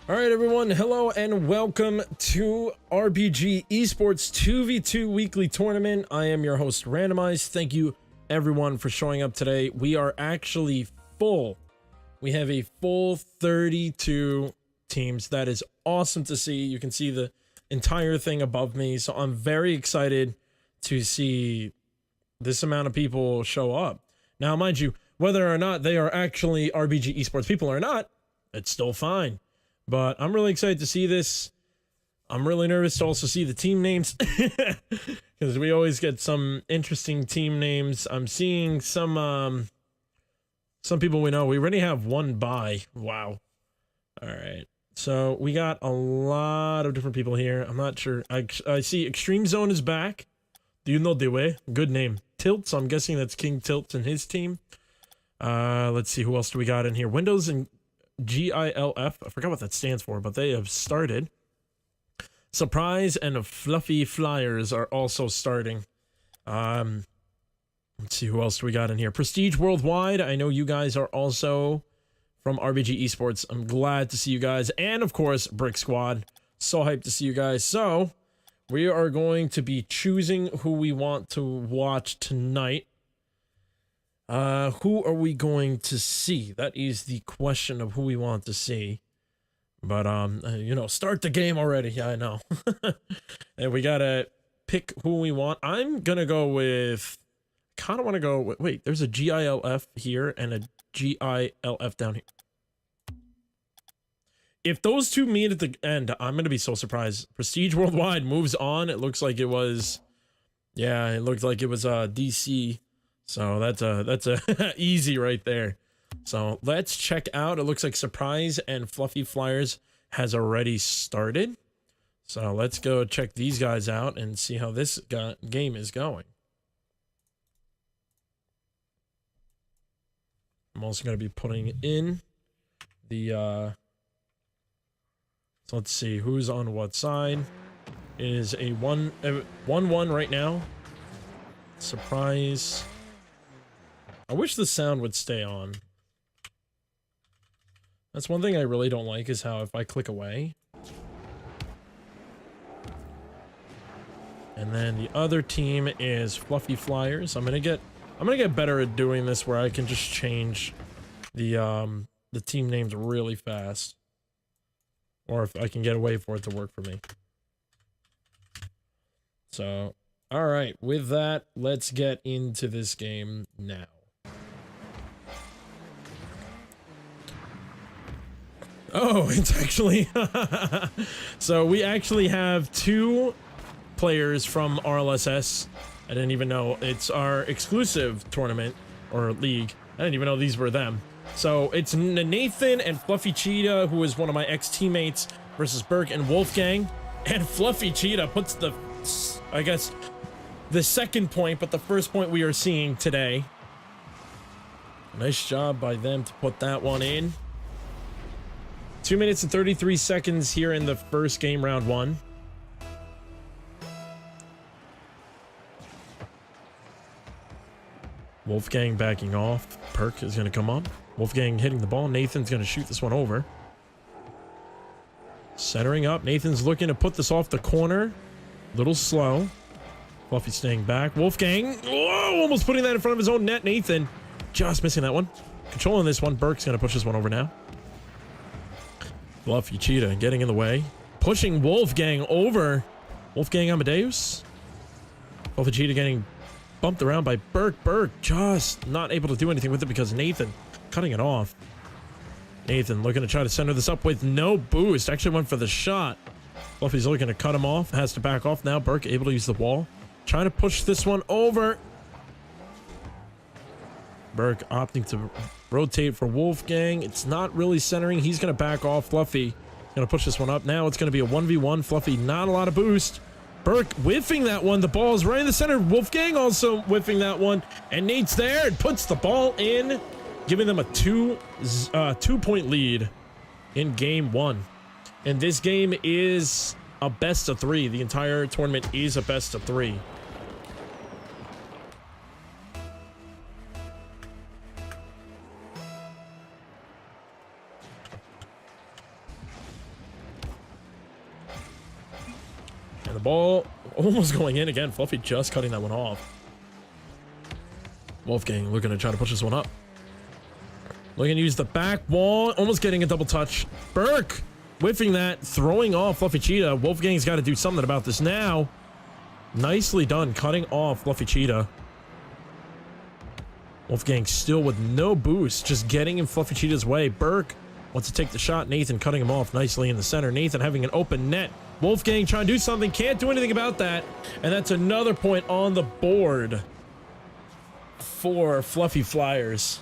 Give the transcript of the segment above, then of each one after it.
All right, everyone. Hello and welcome to RBG Esports 2v2 weekly tournament. I am your host, Randomized. Thank you, everyone, for showing up today. We are actually full. We have a full 32 teams. That is awesome to see. You can see the entire thing above me. So I'm very excited to see this amount of people show up. Now, mind you, whether or not they are actually RBG Esports people or not, it's still fine. But I'm really excited to see this. I'm really nervous to also see the team names because we always get some interesting team names. I'm seeing some people we know. We already have one bye. Wow. All right. So we got a lot of different people here. I'm not sure. I see Extreme Zone is back. Do you know the way? Good name. Tilt. So I'm guessing that's King Tilt and his team. Let's see who else do we got in here. Windows and GILF, I forgot what that stands for, but they have started. Surprise and Fluffy Flyers are also starting. Let's see who else do we got in here. Prestige Worldwide, I know you guys are also from RBG Esports. I'm glad to see you guys. And of course, Brick Squad. So hyped to see you guys. So, we are going to be choosing who we want to watch tonight. Who are we going to see? That is the question of who we want to see. But, you know, start the game already. Yeah, I know. And we gotta pick who we want. I'm gonna go with, kind of want to go with, wait, there's a GILF here and a GILF down here. If those two meet at the end, I'm gonna be so surprised. Prestige Worldwide moves on. It looks like it was, yeah, it looked like it was, DC. So that's a easy right there. So let's check out. It looks like Surprise and Fluffy Flyers has already started. So let's go check these guys out and see how this game is going. I'm also going to be putting in the, so let's see who's on what side. It is a 1-1 right now. Surprise. I wish the sound would stay on. That's one thing I really don't like, is how if I click away. And then the other team is Fluffy Flyers. I'm gonna get better at doing this where I can just change the team names really fast. Or if I can get away for it to work for me. So, alright, with that, let's get into this game now. Oh, it's actually... So we actually have two players from RLSS. I didn't even know. It's our exclusive tournament, or league. I didn't even know these were them. So it's Nathan and Fluffy Cheetah, who is one of my ex-teammates, versus Burke and Wolfgang. And Fluffy Cheetah puts the, I guess, the second point, but the first point we are seeing today. Nice job by them to put that one in. 2 minutes and 33 seconds here in the first game, round one. Wolfgang backing off. Perk is going to come up. Wolfgang hitting the ball. Nathan's going to shoot this one over. Centering up. Nathan's looking to put this off the corner. Little slow. Fluffy staying back. Wolfgang, whoa, almost putting that in front of his own net. Nathan just missing that one. Controlling this one. Burke's going to push this one over now. Fluffy Cheetah getting in the way. Pushing Wolfgang over. Wolfgang Amadeus. Fluffy Cheetah getting bumped around by Burke. Burke just not able to do anything with it because Nathan cutting it off. Nathan looking to try to center this up with no boost. Actually went for the shot. Fluffy's looking to cut him off. Has to back off now. Burke able to use the wall. Trying to push this one over. Burke opting to rotate for Wolfgang. It's not really centering. He's going to back off. Fluffy going to push this one up. Now it's going to be a 1v1. Fluffy, not a lot of boost. Burke whiffing that one. The ball is right in the center. Wolfgang also whiffing that one. And Nate's there and puts the ball in, giving them a two-point lead in game one. And this game is a best of three. The entire tournament is a best of three. ball almost going in again. Fluffy just cutting that one off. Wolfgang looking to try to push this one up. Looking to use the back wall. Almost getting a double touch. Burke whiffing that. Throwing off Fluffy Cheetah. Wolfgang's got to do something about this now. Nicely done. Cutting off Fluffy Cheetah. Wolfgang still with no boost. Just getting in Fluffy Cheetah's way. Burke wants to take the shot. Nathan cutting him off nicely in the center. Nathan having an open net. Wolfgang trying to do something. Can't do anything about that. And that's another point on the board for Fluffy Flyers.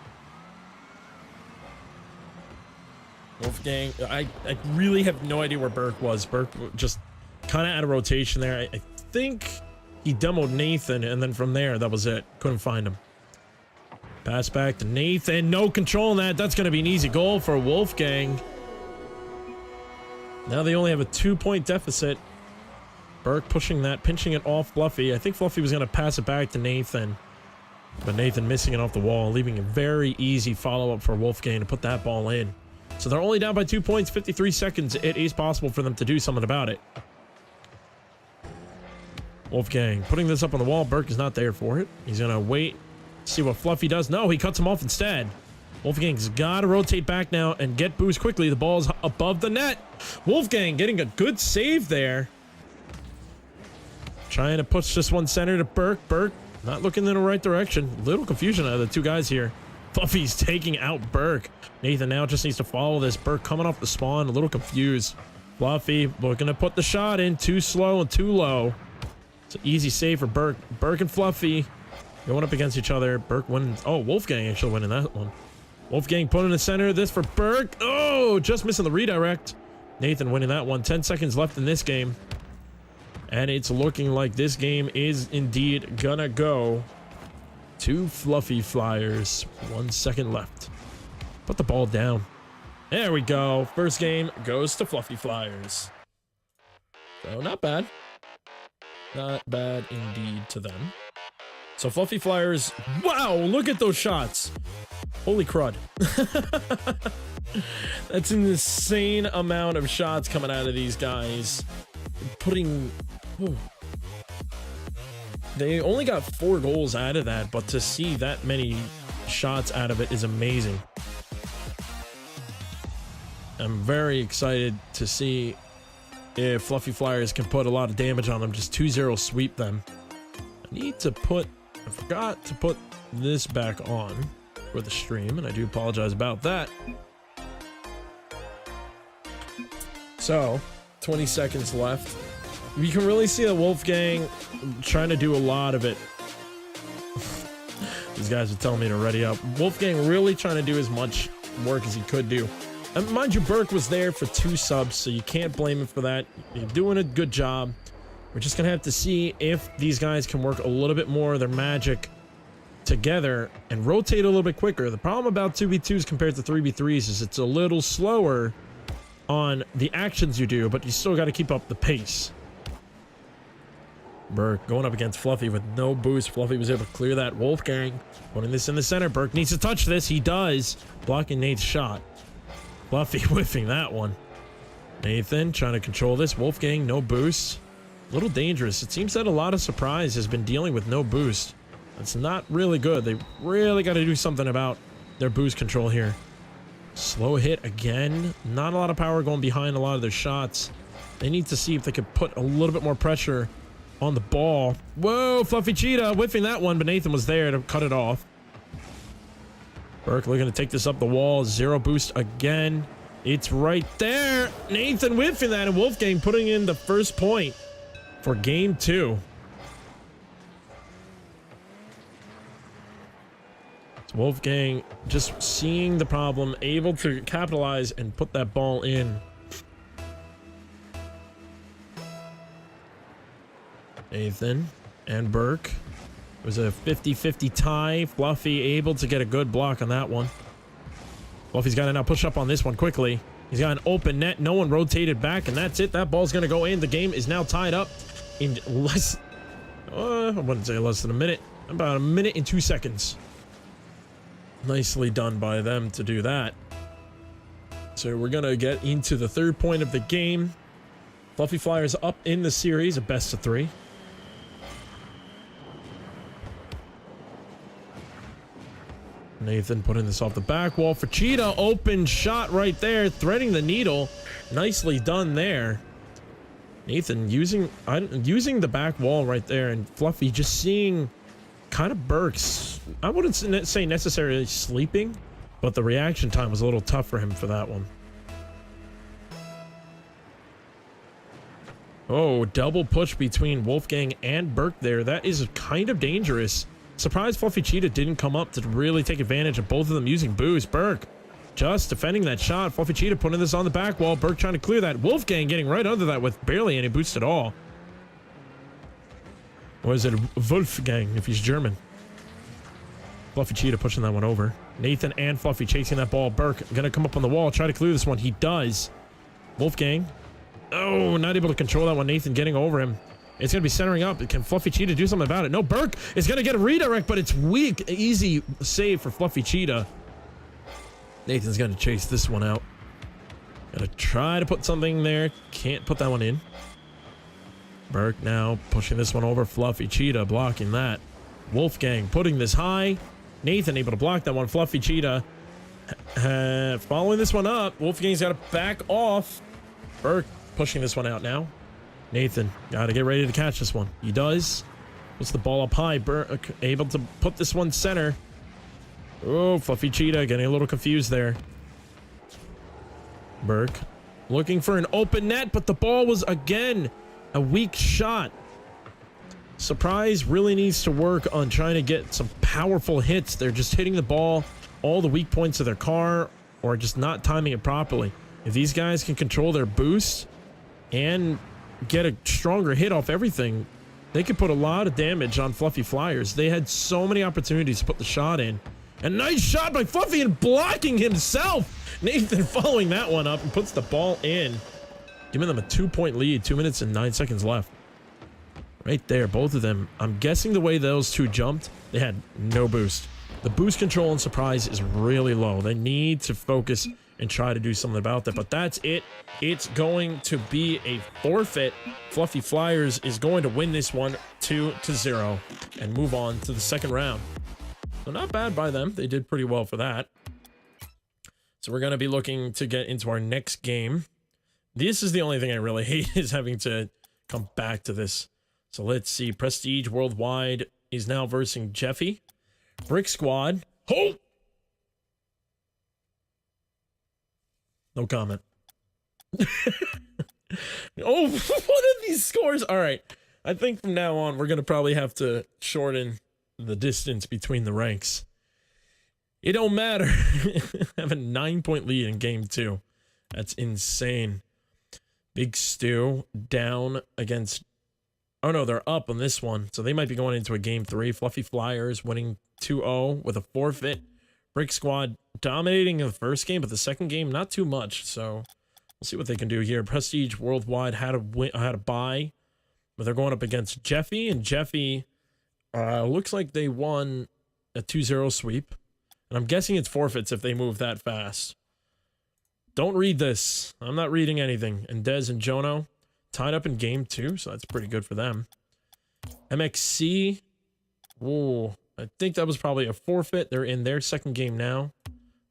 Wolfgang, I really have no idea where Burke was. Burke just kind of out of rotation there. I think he demoed Nathan, and then from there, that was it. Couldn't find him. Pass back to Nathan. No control on that. That's going to be an easy goal for Wolfgang. Now they only have a 2-point deficit. Burke pushing that, pinching it off Fluffy. I think Fluffy was going to pass it back to Nathan. But Nathan missing it off the wall, leaving a very easy follow-up for Wolfgang to put that ball in. So they're only down by 2 points, 53 seconds. It is possible for them to do something about it. Wolfgang putting this up on the wall. Burke is not there for it. He's going to wait, see what Fluffy does. No, he cuts him off instead. Wolfgang's got to rotate back now and get boost quickly. The ball's above the net. Wolfgang getting a good save there. Trying to push this one center to Burke. Burke not looking in the right direction. Little confusion out of the two guys here. Fluffy's taking out Burke. Nathan now just needs to follow this. Burke coming off the spawn, a little confused. Fluffy looking to put the shot in. Too slow and too low. It's an easy save for Burke. Burke and Fluffy going up against each other. Burke winning. Oh, Wolfgang actually winning that one. Wolfgang put in the center of this for Burke. Oh, just missing the redirect. Nathan winning that one. 10 seconds left in this game. And it's looking like this game is indeed gonna go to Fluffy Flyers. 1 second left. Put the ball down. There we go. First game goes to Fluffy Flyers. So not bad. Not bad indeed to them. So Fluffy Flyers, wow, look at those shots. Holy crud. That's an insane amount of shots coming out of these guys. Putting... Ooh. They only got 4 goals out of that, but to see that many shots out of it is amazing. I'm very excited to see if Fluffy Flyers can put a lot of damage on them. Just 2-0 sweep them. I forgot to put this back on for the stream, and I do apologize about that. So, 20 seconds left. You can really see that Wolfgang trying to do a lot of it. These guys are telling me to ready up. Wolfgang really trying to do as much work as he could do. And mind you, Burke was there for 2 subs, so you can't blame him for that. You're doing a good job. We're just going to have to see if these guys can work a little bit more of their magic together and rotate a little bit quicker. The problem about 2v2s compared to 3v3s is it's a little slower on the actions you do, but you still got to keep up the pace. Burke going up against Fluffy with no boost. Fluffy was able to clear that. Wolfgang putting this in the center. Burke needs to touch this. He does. Blocking Nate's shot. Fluffy whiffing that one. Nathan trying to control this. Wolfgang, no boost. A little dangerous. It seems that a lot of Surprise has been dealing with no boost. That's not really good. They really got to do something about their boost control here. Slow hit again. Not a lot of power going behind a lot of their shots. They need to see if they could put a little bit more pressure on the ball. Whoa, Fluffy Cheetah whiffing that one, but Nathan was there to cut it off. Burke looking to take this up the wall. 0 boost again. It's right there. Nathan whiffing that, and Wolfgang putting in the first point for game 2. It's Wolfgang just seeing the problem, able to capitalize and put that ball in. Nathan and Burke. It was a 50-50 tie. Fluffy able to get a good block on that one. Fluffy's got to now push up on this one quickly. He's got an open net. No one rotated back, and that's it. That ball's going to go in. The game is now tied up in less... I wouldn't say less than a minute. About a minute and 2 seconds. Nicely done by them to do that. So we're going to get into the 3rd point of the game. Fluffy Flyers up in the series, a best of 3. Nathan putting this off the back wall for Cheetah. Open shot right there, threading the needle. Nicely done there. Nathan using the back wall right there, and Fluffy just seeing kind of Burks. I wouldn't say necessarily sleeping, but the reaction time was a little tough for him for that one. Oh, double push between Wolfgang and Burke there. That is kind of dangerous. Surprised Fluffy Cheetah didn't come up to really take advantage of both of them using boost. Burke just defending that shot. Fluffy Cheetah putting this on the back wall. Burke trying to clear that. Wolfgang getting right under that with barely any boost at all. Or is it Wolfgang if he's German? Fluffy Cheetah pushing that one over. Nathan and Fluffy chasing that ball. Burke gonna come up on the wall, try to clear this one. He does. Wolfgang. Oh, not able to control that one. Nathan getting over him. It's going to be centering up. Can Fluffy Cheetah do something about it? No, Burke is going to get a redirect, but it's weak. Easy save for Fluffy Cheetah. Nathan's going to chase this one out. Got to try to put something there. Can't put that one in. Burke now pushing this one over. Fluffy Cheetah blocking that. Wolfgang putting this high. Nathan able to block that one. Fluffy Cheetah following this one up. Wolfgang's got to back off. Burke pushing this one out now. Nathan got to get ready to catch this one. He does. Puts the ball up high. Burke able to put this one center. Oh, Fluffy Cheetah getting a little confused there. Burke looking for an open net, but the ball was again a weak shot. Surprise really needs to work on trying to get some powerful hits. They're just hitting the ball, all the weak points of their car, or just not timing it properly. If these guys can control their boost and get a stronger hit off everything, they could put a lot of damage on Fluffy Flyers. They had so many opportunities to put the shot in. A nice shot by Fluffy and blocking himself. Nathan following that one up and puts the ball in, giving them a 2-point lead. 2 minutes and 9 seconds left. Right there, both of them. I'm guessing the way those two jumped, they had no boost. The boost control and surprise is really low. They need to focus and try to do something about that, but that's it. It's going to be a forfeit. Fluffy Flyers is going to win this one 2-0 and move on to the second round. So not bad by them. They did pretty well for that. So we're going to be looking to get into our next game. This is the only thing I really hate, is having to come back to this. So let's see. Prestige Worldwide is now versing Jeffy. Brick Squad. Oh! No comment. Oh, what are these scores? All right. I think from now on, we're going to probably have to shorten the distance between the ranks. It don't matter. I have a 9-point lead in game 2. That's insane. Big Stu down against... Oh, no, they're up on this one. So they might be going into a game 3. Fluffy Flyers winning 2-0 with a forfeit. Brick Squad dominating in the first game, but the second game, not too much. So we'll see what they can do here. Prestige Worldwide had a bye, but they're going up against Jeffy, and Jeffy looks like they won a 2-0 sweep. And I'm guessing it's forfeits if they move that fast. Don't read this. I'm not reading anything. And Dez and Jono tied up in game 2, so that's pretty good for them. MXC, ooh, I think that was probably a forfeit. They're in their second game now.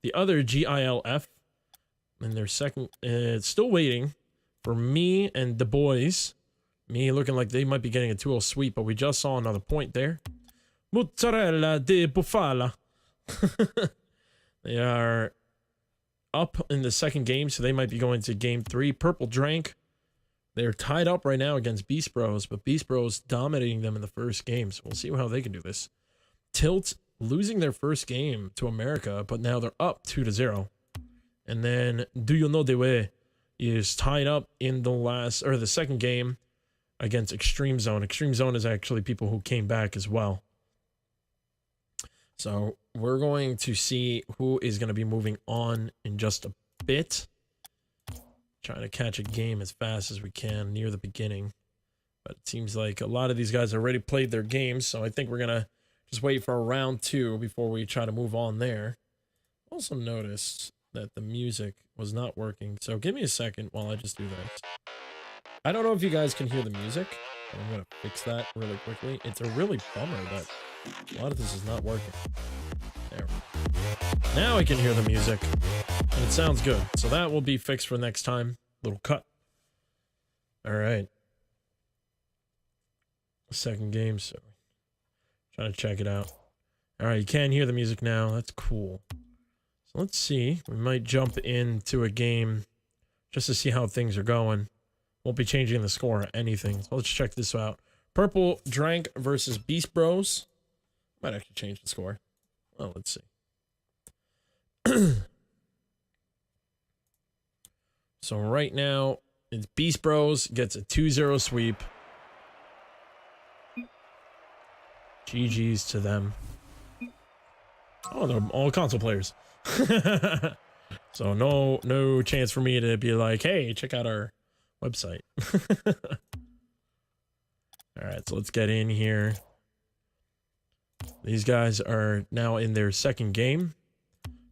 The other GILF in their second, still waiting for me and the boys. Me looking like they might be getting a 2-0 sweep, but we just saw another point there. Mozzarella di bufala. They are up in the second game, so they might be going to game 3. Purple Drank. They're tied up right now against Beast Bros, but Beast Bros dominating them in the first game, so we'll see how they can do this. Tilt losing their first game to America, but now they're up 2-0. And then Do You Know The Way is tied up in the second game against Extreme Zone. Extreme Zone is actually people who came back as well. So we're going to see who is going to be moving on in just a bit. Trying to catch a game as fast as we can near the beginning. But it seems like a lot of these guys already played their games, so I think we're going to just wait for a round 2 before we try to move on there. Also noticed that the music was not working, so give me a second while I just do that. I don't know if you guys can hear the music. I'm gonna fix that really quickly. It's a really bummer that a lot of this is not working. There. Now I can hear the music. And it sounds good. So that will be fixed for next time. Little cut. All right. Second game, so trying to check it out. All right, you can hear the music now. That's cool. So let's see. We might jump into a game just to see how things are going. Won't be changing the score or anything. So let's check this out. Purple Drank versus Beast Bros. Might actually change the score. Oh, let's see. So right now, it's Beast Bros gets a 2-0 sweep. GG's to them. Oh, they're all console players. So no chance for me to be like, hey, check out our website. All right, so let's get in here. These guys are now in their second game.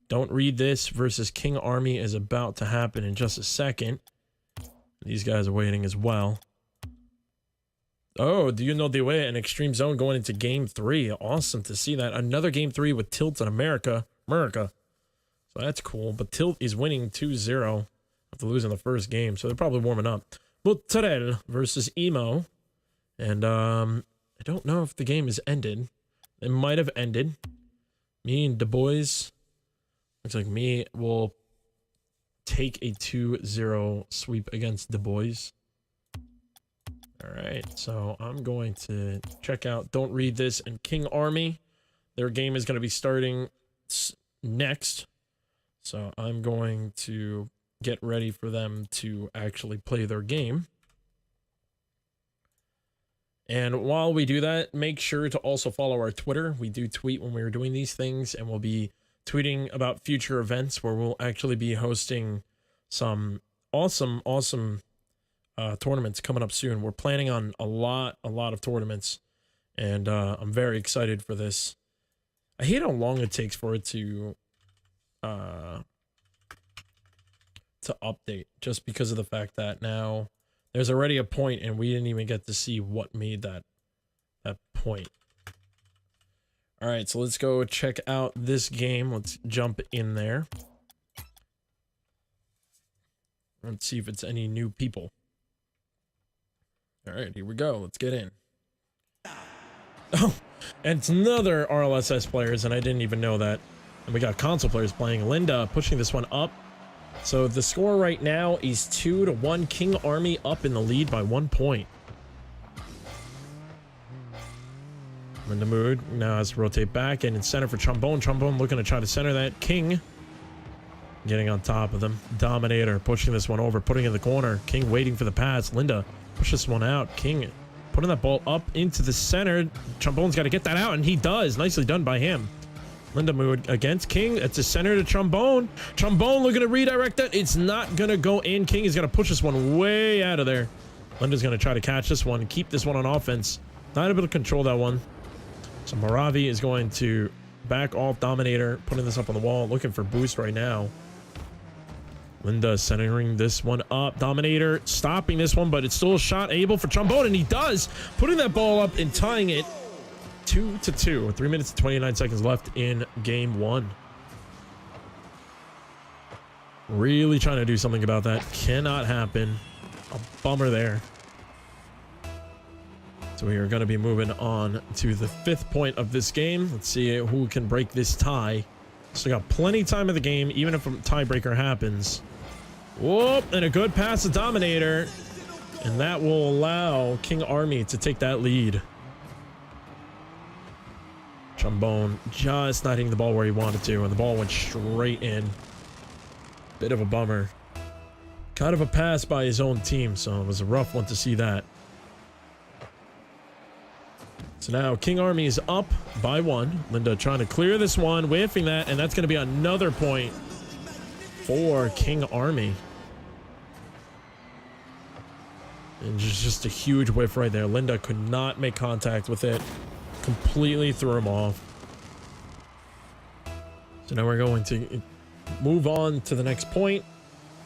Don't read this versus King Army is about to happen in just a second. These guys are waiting as well. Oh, do you know the way? An Extreme Zone going into game 3. Awesome to see that. Another game 3 with Tilt in America. So that's cool. But Tilt is winning 2-0 after losing the first game. So they're probably warming up. Mozzarella versus Emo. And I don't know if the game has ended. It might have ended. Me and Du Bois. Looks like me will take a 2-0 sweep against Du Bois. All right, so I'm going to check out Don't Read This and King Army. Their game is going to be starting next. So I'm going to get ready for them to actually play their game. And while we do that, make sure to also follow our Twitter. We do tweet when we're doing these things, and we'll be tweeting about future events where we'll actually be hosting some awesome tournaments coming up soon. We're planning on a lot of tournaments, and I'm very excited for this. I hate how long it takes for it to update, just because of the fact that now there's already a point and we didn't even get to see what made that point. All right, so let's go check out this game. Let's jump in there. Let's see if it's any new people. All right, here we go. Let's get in. Oh, and it's another RLSS players, and I didn't even know that. And we got console players playing. Linda pushing this one up. So the score right now is 2-1. King Army up in the lead by 1 point. Linda Mood now has to rotate back and in center for Trombone. Trombone looking to try to center that. King getting on top of them. Dominator pushing this one over, putting it in the corner. King waiting for the pass. Linda push this one out. King putting that ball up into the center. Trombone's got to get that out, and he does. Nicely done by him. Linda Mood against King. It's a center to Trombone. Trombone looking to redirect that. It's not going to go in. King is going to push this one way out of there. Linda's going to try to catch this one, keep this one on offense. Not able to control that one. So Moravi is going to back off Dominator, putting this up on the wall, looking for boost right now. Linda centering this one up. Dominator stopping this one, but it's still a shot able for Trombone, and he does, putting that ball up and tying it 2-2. 3 minutes and 29 seconds left in game 1. Really trying to do something about that. Cannot happen. A bummer there. So we are going to be moving on to the 5th point of this game. Let's see who can break this tie. So we got plenty of time of the game, even if a tiebreaker happens. Whoop, and a good pass to Dominator. And that will allow King Army to take that lead. Trombone just not hitting the ball where he wanted to, and the ball went straight in. Bit of a bummer. Kind of a pass by his own team, so it was a rough one to see that. So now King Army is up by 1. Linda trying to clear this one, whiffing that, and that's going to be another point for King Army. And just a huge whiff right there. Linda could not make contact with it. Completely threw him off. So now we're going to move on to the next point.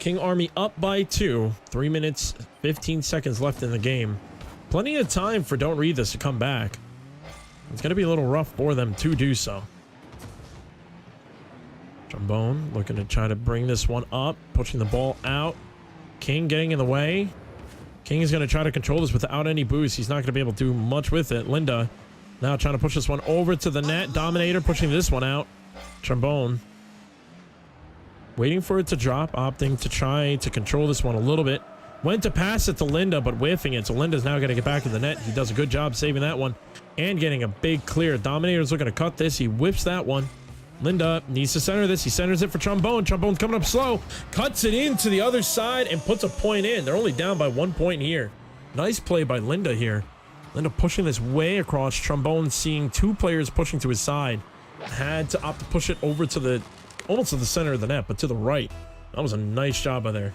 King Army up by 2. 3 minutes, 15 seconds left in the game. Plenty of time for Don't Read This to come back. It's going to be a little rough for them to do so. Trombone looking to try to bring this one up, pushing the ball out. King getting in the way. King is going to try to control this without any boost. He's not going to be able to do much with it. Linda now trying to push this one over to the net. Dominator pushing this one out. Trombone waiting for it to drop, opting to try to control this one a little bit. Went to pass it to Linda, but whiffing it. So Linda's now going to get back to the net. He does a good job saving that one and getting a big clear. Dominator's looking to cut this. He whips that one. Linda needs to center this. He centers it for Trombone. Trombone's coming up slow. Cuts it into the other side and puts a point in. They're only down by 1 point here. Nice play by Linda here. Linda pushing this way across. Trombone seeing 2 players pushing to his side. Had to opt to push it over to the, almost to the center of the net, but to the right. That was a nice job by there.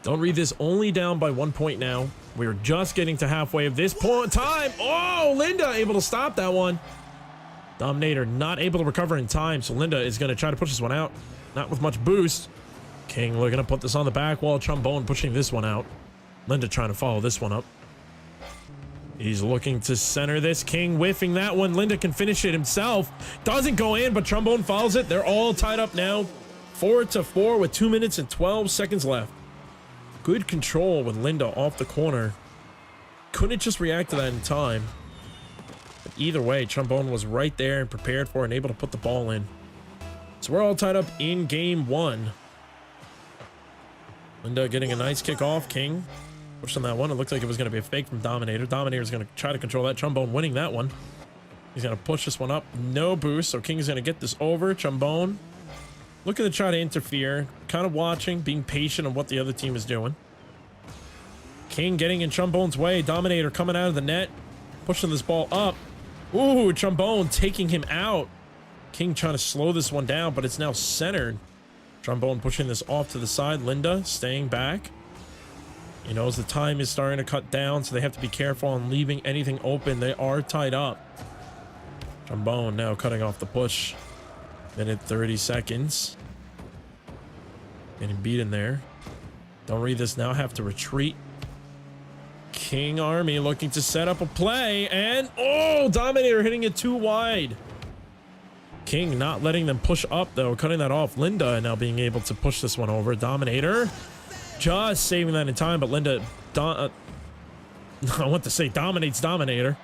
Don't Read This only down by 1 point now. We're just getting to halfway of this point time. Oh, Linda able to stop that one. Dominator not able to recover in time, so Linda is going to try to push this one out. Not with much boost. King looking to put this on the back wall. Trombone pushing this one out. Linda trying to follow this one up. He's looking to center this. King whiffing that one. Linda can finish it himself. Doesn't go in, but Trombone follows it. They're all tied up now. 4-4 with 2 minutes and 12 seconds left. Good control with Linda off the corner. Couldn't just react to that in time. But either way, Trombone was right there and prepared for it and able to put the ball in. So we're all tied up in game 1. Linda getting a nice kick off. King pushed on that one. It looked like it was going to be a fake from Dominator. Dominator's going to try to control that. Trombone winning that one. He's going to push this one up. No boost, so King's going to get this over. Trombone looking to try to interfere. Kind of watching, being patient on what the other team is doing. King getting in Trombone's way. Dominator coming out of the net. Pushing this ball up. Ooh, Trombone taking him out. King trying to slow this one down, but it's now centered. Trombone pushing this off to the side. Linda staying back. He knows the time is starting to cut down, so they have to be careful on leaving anything open. They are tied up. Trombone now cutting off the push. Minute 30 seconds. Getting beaten there. Don't Read This now have to retreat. King Army looking to set up a play, and oh, Dominator hitting it too wide. King not letting them push up though, cutting that off. Linda now being able to push this one over. Dominator just saving that in time, but Linda I want to say dominates Dominator.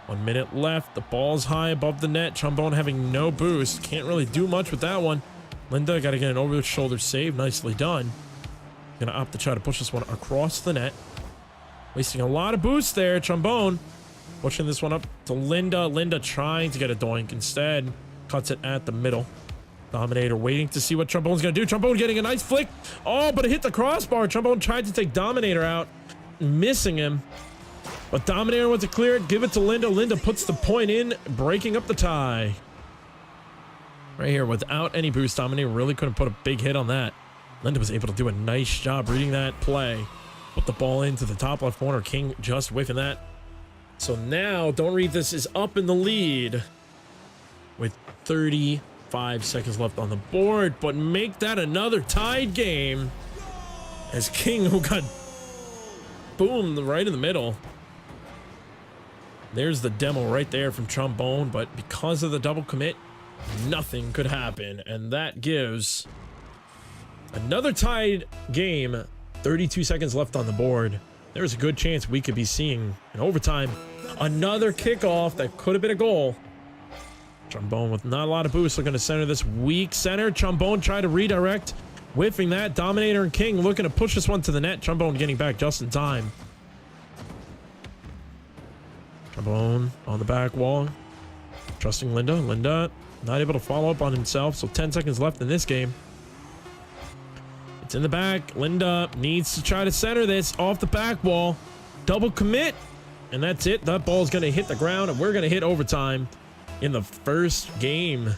1 minute left. The ball's high above the net. Trombone having no boost. Can't really do much with that one. Linda got to get an over the shoulder save. Nicely done. Gonna opt to try to push this one across the net. Wasting a lot of boost there. Trombone pushing this one up to Linda. Linda trying to get a doink. Instead, cuts it at the middle. Dominator waiting to see what Trombone's gonna do. Trombone getting a nice flick. Oh, but it hit the crossbar. Trombone tried to take Dominator out, missing him. But Dominator wants to clear it. Give it to Linda. Linda puts the point in, breaking up the tie. Right here, without any boost, Dominator really couldn't put a big hit on that. Linda was able to do a nice job reading that play. Put the ball into the top left corner. King just whiffing that. So now, Don't Read This is up in the lead with 35 seconds left on the board, but make that another tied game as King, who got boomed right in the middle. There's the demo right there from Trombone, but because of the double commit, nothing could happen, and that gives another tied game. 32 seconds left on the board. There's a good chance we could be seeing in overtime another kickoff that could have been a goal. Trombone with not a lot of boost looking to center this weak center. Trombone tried to redirect, whiffing that. Dominator and King looking to push this one to the net. Trombone getting back just in time. Trombone on the back wall, trusting Linda. Linda not able to follow up on himself, so 10 seconds left in this game. It's in the back. Linda needs to try to center this off the back wall. Double commit, and that's it. That ball's going to hit the ground, and we're going to hit overtime in the first game.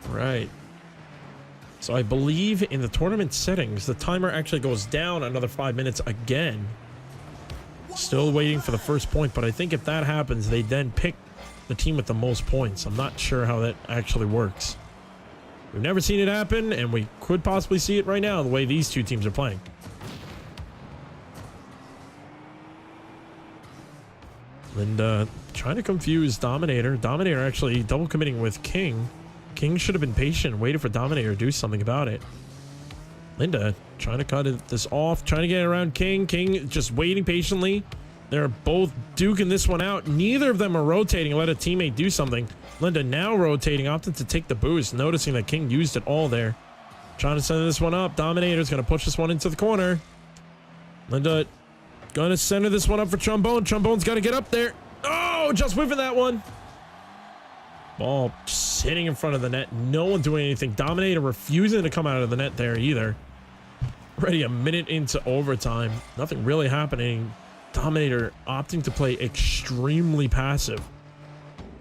Right. So I believe in the tournament settings, the timer actually goes down another 5 minutes again. Still waiting for the first point, but I think if that happens, they then pick the team with the most points. I'm not sure how that actually works. We've never seen it happen, and we could possibly see it right now the way these two teams are playing. Linda trying to confuse Dominator. Dominator actually double committing with King. King should have been patient, waited for Dominator to do something about it. Linda trying to cut this off, trying to get around King. King just waiting patiently. They're both duking this one out. Neither of them are rotating, let a teammate do something. Linda now rotating, opting to take the boost, noticing that King used it all there. Trying to center this one up. Dominator's going to push this one into the corner. Linda going to center this one up for Trombone. Trombone's got to get up there. Oh, just whiffing that one. Ball sitting in front of the net. No one doing anything. Dominator refusing to come out of the net there either. Already a minute into overtime. Nothing really happening. Dominator opting to play extremely passive.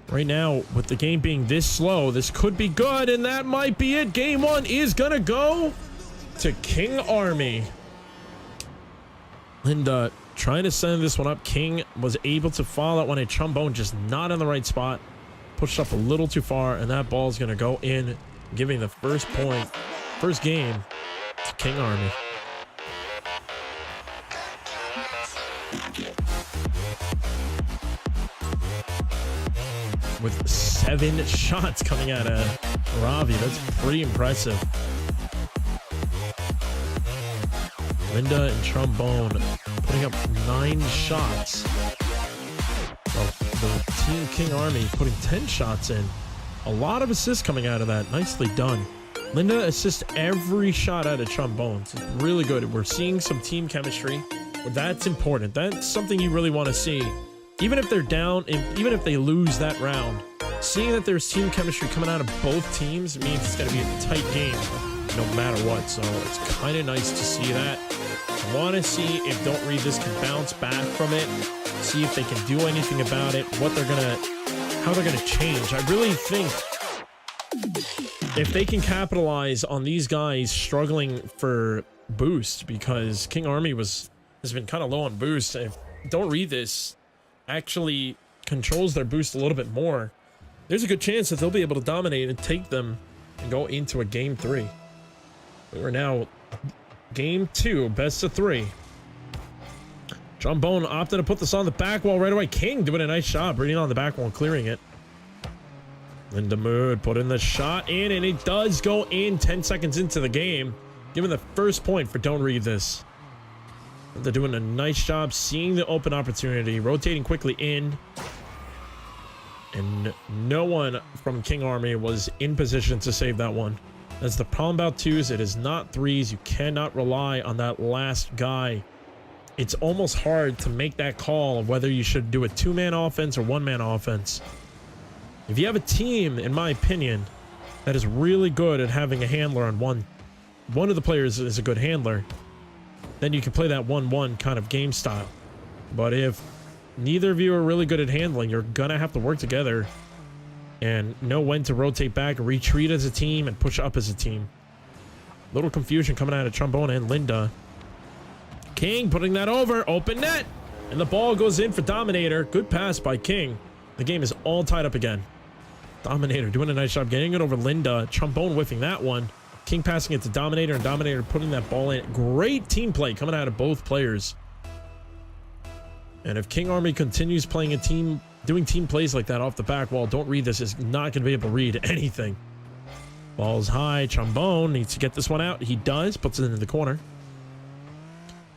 Right now, with the game being this slow, this could be good, and that might be it. Game one is gonna go to King Army. Linda trying to send this one up. King was able to follow that one. A Trombone just not in the right spot. Pushed up a little too far, and that ball is gonna go in, giving the first point, first game to King Army. With 7 shots coming out of Ravi. That's pretty impressive. Linda and Trombone putting up 9 shots. Well, the team King Army putting 10 shots in. A lot of assists coming out of that. Nicely done. Linda assists every shot out of Trombone. It's really good. We're seeing some team chemistry. That's important. That's something you really want to see. Even if they're down, even if they lose that round, seeing that there's team chemistry coming out of both teams means it's going to be a tight game no matter what. So it's kind of nice to see that. I want to see if Don't Read This can bounce back from it, see if they can do anything about it, how they're gonna change. I really think if they can capitalize on these guys struggling for boost, because King Army has been kind of low on boost. If Don't Read This actually controls their boost a little bit more, there's a good chance that they'll be able to dominate and take them and go into a game 3. We are now game 2, best of 3. Trombone opted to put this on the back wall right away. King doing a nice job bringing on the back wall and clearing it. Linda Mood putting the shot in, and it does go in 10 seconds into the game, giving the first point for Don't Read This. They're doing a nice job seeing the open opportunity, rotating quickly in. And no one from King Army was in position to save that one. That's the problem about 2s. It is not 3s. You cannot rely on that last guy. It's almost hard to make that call of whether you should do a 2-man offense or 1-man offense. If you have a team, in my opinion, that is really good at having a handler on one of the players is a good handler, then you can play that 1-1 kind of game style. But if neither of you are really good at handling, you're gonna have to work together and know when to rotate back, retreat as a team, and push up as a team. Little confusion coming out of Trombone and Linda. King putting that over, open net, and the ball goes in for Dominator. Good pass by King. The game is all tied up again. Dominator doing a nice job getting it over Linda. Trombone whiffing that one. King passing it to Dominator, and Dominator putting that ball in. Great team play coming out of both players. And if King Army continues playing a team, doing team plays like that off the back wall, Don't Read This is not going to be able to read anything. Ball's high. Trombone needs to get this one out. He does. Puts it into the corner.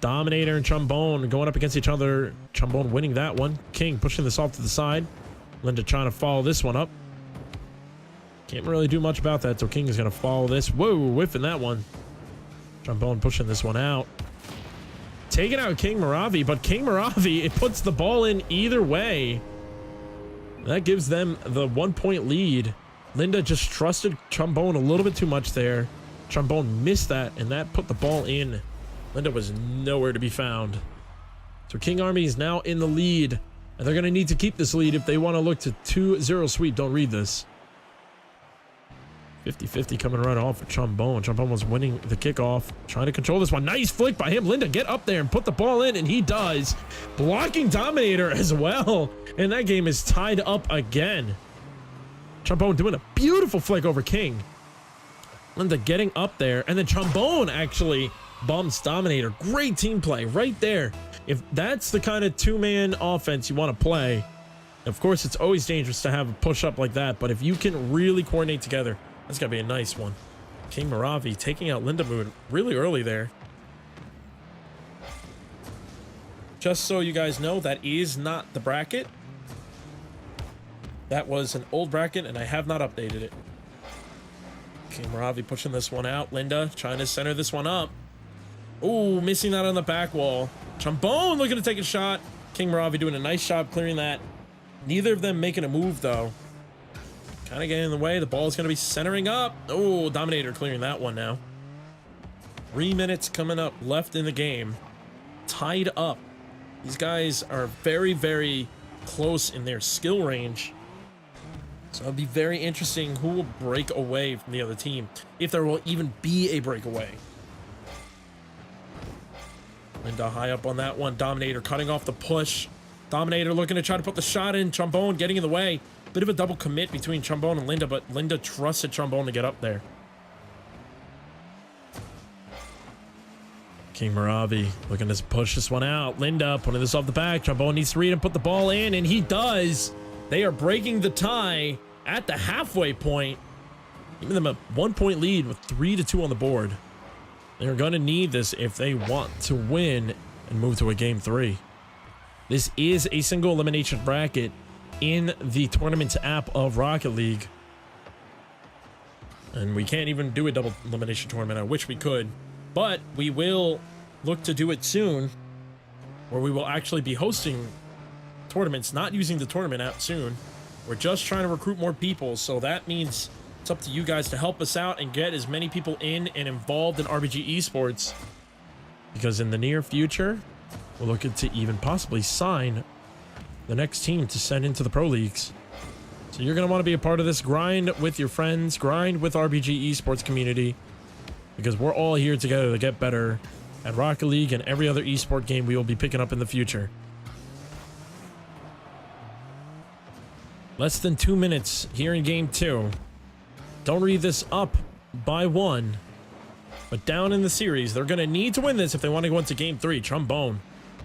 Dominator and Trombone going up against each other. Trombone winning that one. King pushing this off to the side. Linda trying to follow this one up. Can't really do much about that, so King is going to follow this. Whoa, whiffing that one. Trombone pushing this one out. Taking out King Moravi, but King Moravi, it puts the ball in either way. That gives them the 1-point lead. Linda just trusted Trombone a little bit too much there. Trombone missed that, and that put the ball in. Linda was nowhere to be found. So King Army is now in the lead, and they're going to need to keep this lead if they want to look to 2-0 sweep. Don't Read This. 50-50 coming right off for Trombone. Trombone was winning the kickoff, trying to control this one. Nice flick by him. Linda, get up there and put the ball in, and he does. Blocking Dominator as well. And that game is tied up again. Trombone doing a beautiful flick over King. Linda getting up there, and then Trombone actually bumps Dominator. Great team play right there. If that's the kind of two-man offense you want to play, of course, it's always dangerous to have a push-up like that, but if you can really coordinate together, that's got to be a nice one. King Moravi taking out Linda Moon really early there. Just so you guys know, that is not the bracket. That was an old bracket, and I have not updated it. King Moravi pushing this one out. Linda trying to center this one up. Ooh, missing that on the back wall. Trombone looking to take a shot. King Moravi doing a nice job clearing that. Neither of them making a move, though. Kind of getting in the way. The ball is going to be centering up. Oh, Dominator clearing that one now. 3 minutes coming up left in the game. Tied up. These guys are very, very close in their skill range. So it'll be very interesting who will break away from the other team, if there will even be a breakaway. Linda high up on that one. Dominator cutting off the push. Dominator looking to try to put the shot in. Trombone getting in the way. Bit of a double commit between Trombone and Linda, but Linda trusted Trombone to get up there. King Moravi looking to push this one out. Linda putting this off the back. Trombone needs to read and put the ball in, and he does. They are breaking the tie at the halfway point, giving them a 1-point lead with 3-2 on the board. They're going to need this if they want to win and move to a game 3. This is a single elimination bracket in the tournament app of Rocket League. And we can't even do a double elimination tournament. I wish we could, but we will look to do it soon, where we will actually be hosting tournaments, not using the tournament app soon. We're just trying to recruit more people, so that means it's up to you guys to help us out and get as many people in and involved in RBG Esports, because in the near future, we're looking to even possibly sign the next team to send into the pro leagues. So you're going to want to be a part of this. Grind with your friends, grind with RBG Esports community, because we're all here together to get better at Rocket League and every other esport game we will be picking up in the future. Less than 2 minutes here in game 2. Don't read this up by 1, but down in the series. They're going to need to win this if they want to go into game 3. Trombone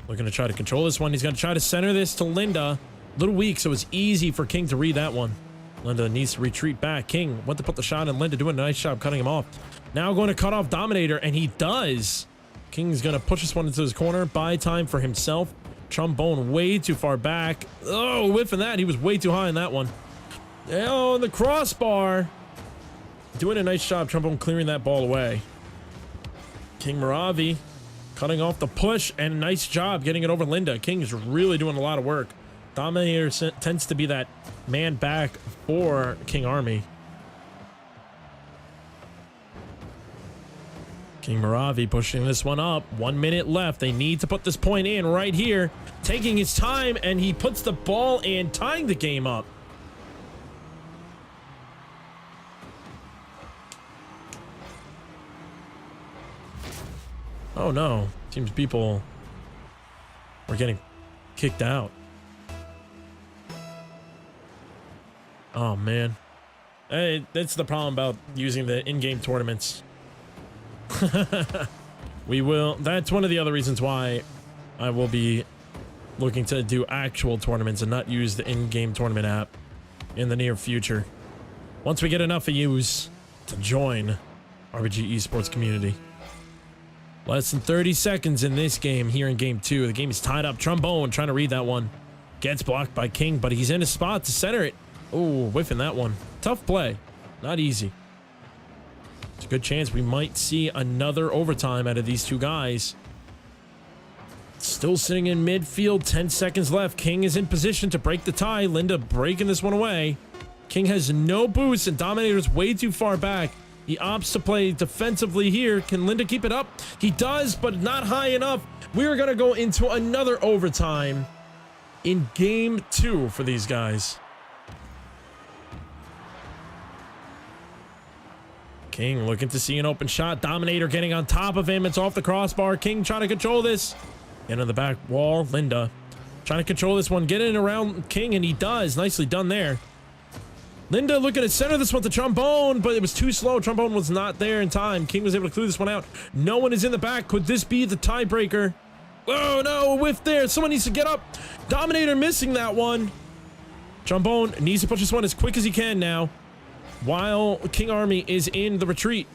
looking to try to control this one. He's going to try to center this to Linda. A little weak, so it's easy for King to read that one. Linda needs to retreat back. King went to put the shot in. Linda doing a nice job cutting him off. Now going to cut off Dominator, and he does. King's going to push this one into his corner. Buy time for himself. Trombone way too far back. Oh, whiffing that. He was way too high in that one. Oh, the crossbar. Doing a nice job, Trombone clearing that ball away. King Moravi cutting off the push, and nice job getting it over Linda. King's really doing a lot of work. Dominator tends to be that man back for King Army. King Moravi pushing this one up. 1 minute left. They need to put this point in right here. Taking his time, and he puts the ball in, tying the game up. Oh no. Seems people are getting kicked out. Oh man. Hey, that's the problem about using the in-game tournaments. We will. That's one of the other reasons why I will be looking to do actual tournaments and not use the in-game tournament app in the near future. Once we get enough of yous to join RBG Esports community. Less than 30 seconds in this game here in game 2. The game is tied up. Trombone trying to read that one. Gets blocked by King, but he's in a spot to center it. Oh, whiffing that one. Tough play. Not easy. It's a good chance we might see another overtime out of these two guys. Still sitting in midfield. 10 seconds left. King is in position to break the tie. Linda breaking this one away. King has no boost, and Dominator's way too far back. He opts to play defensively here. Can Linda keep it up? He does, but not high enough. We're going to go into another overtime in game 2 for these guys. King looking to see an open shot. Dominator getting on top of him. It's off the crossbar. King trying to control this. Into the back wall. Linda trying to control this one. Get in around King, and he does. Nicely done there. Linda looking to center this one to Trombone, but it was too slow. Trombone was not there in time. King was able to clear this one out. No one is in the back. Could this be the tiebreaker? Oh, no. A whiff there. Someone needs to get up. Dominator missing that one. Trombone needs to push this one as quick as he can now, while King Army is in the retreat.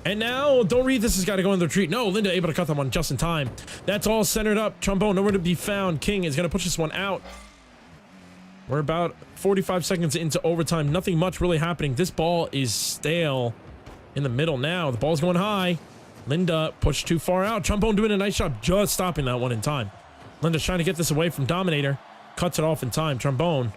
And now, don't read this has got to go in the retreat. No, Linda able to cut that one just in time. That's all centered up. Trombone nowhere to be found. King is going to push this one out. We're about 45 seconds into overtime. Nothing much really happening. This ball is stale in the middle now. The ball's going high. Linda pushed too far out. Trombone doing a nice job just stopping that one in time. Linda's trying to get this away from Dominator. Cuts it off in time. Trombone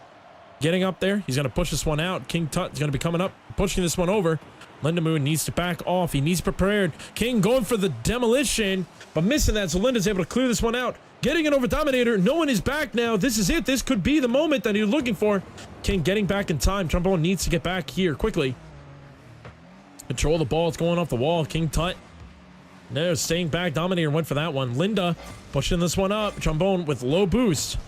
getting up there. He's going to push this one out. King Tut is going to be coming up, pushing this one over. Linda Moon needs to back off. He needs prepared. King going for the demolition, but missing that. So Linda's able to clear this one out. Getting it over Dominator. No one is back now. This is it. This could be the moment that he's looking for. King getting back in time. Trombone needs to get back here quickly. Control the ball. It's going off the wall. King Tut. No, staying back. Dominator went for that one. Linda pushing this one up. Trombone with low boost.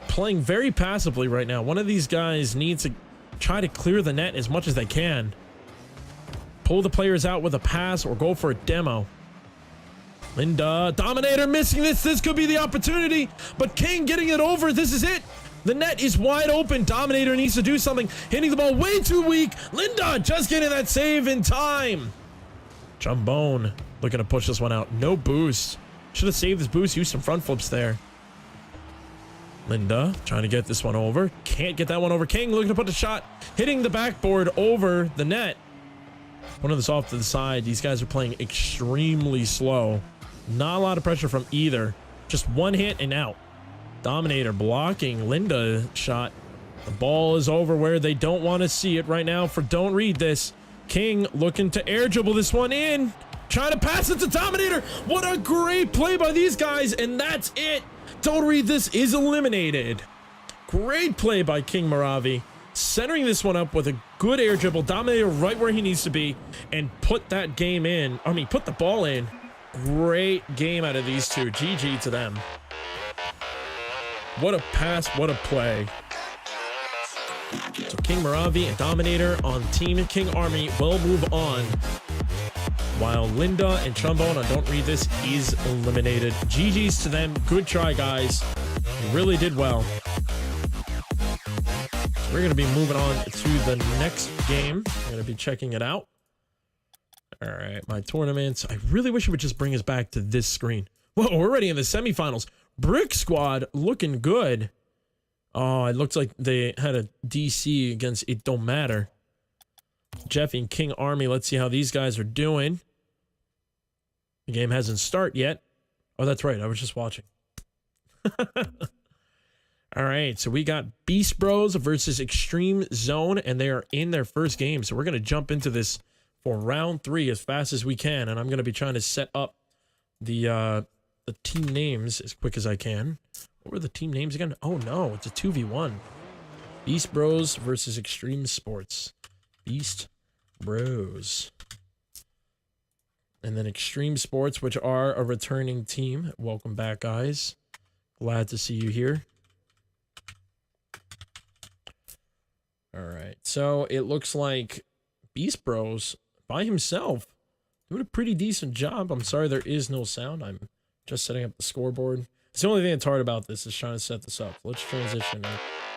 Playing very passively right now. One of these guys needs to try to clear the net as much as they can. Pull the players out with a pass or go for a demo. Linda, Dominator missing this. This could be the opportunity, but King getting it over. This is it. The net is wide open. Dominator needs to do something. Hitting the ball way too weak. Linda just getting that save in time. Trombone looking to push this one out. No boost. Should have saved this boost. Used some front flips there. Linda trying to get this one over. Can't get that one over. King looking to put the shot. Hitting the backboard over the net. One of this off to the side. These guys are playing extremely slow. Not a lot of pressure from either. Just one hit and out. Dominator blocking Linda shot. The ball is over where they don't want to see it right now for don't read this. King looking to air dribble this one in. Trying to pass it to Dominator. What a great play by these guys. And that's it. Don't read this is eliminated. Great play by King Maravi. Centering this one up with a good air dribble. Dominator right where he needs to be. And put that game in. I mean, put the ball in. Great game out of these two. GG to them. What a pass. What a play. So King Maravi and Dominator on Team King Army will move on, while Linda and Trombone on Don't Read This is eliminated. GG's to them. Good try, guys. You really did well. We're going to be moving on to the next game. I'm going to be checking it out. All right, my tournaments. I really wish it would just bring us back to this screen. Well, we're already in the semifinals. Brick Squad looking good. Oh, it looks like they had a DC against It Don't Matter. Jeffy and King Army. Let's see how these guys are doing. The game hasn't started yet. Oh, that's right. I was just watching. All right. So we got Beast Bros versus Extreme Zone, and they are in their first game. So we're going to jump into this for round 3 as fast as we can. And I'm going to be trying to set up the team names as quick as I can. What were the team names again? Oh, no. It's a 2v1. Beast Bros versus Extreme Sports. Beast Bros. And then Extreme Sports, which are a returning team. Welcome back, guys. Glad to see you here. All right. So it looks like Beast Bros by himself doing a pretty decent job. I'm sorry there is no sound. I'm just setting up the scoreboard. It's the only thing that's hard about this is trying to set this up. Let's transition.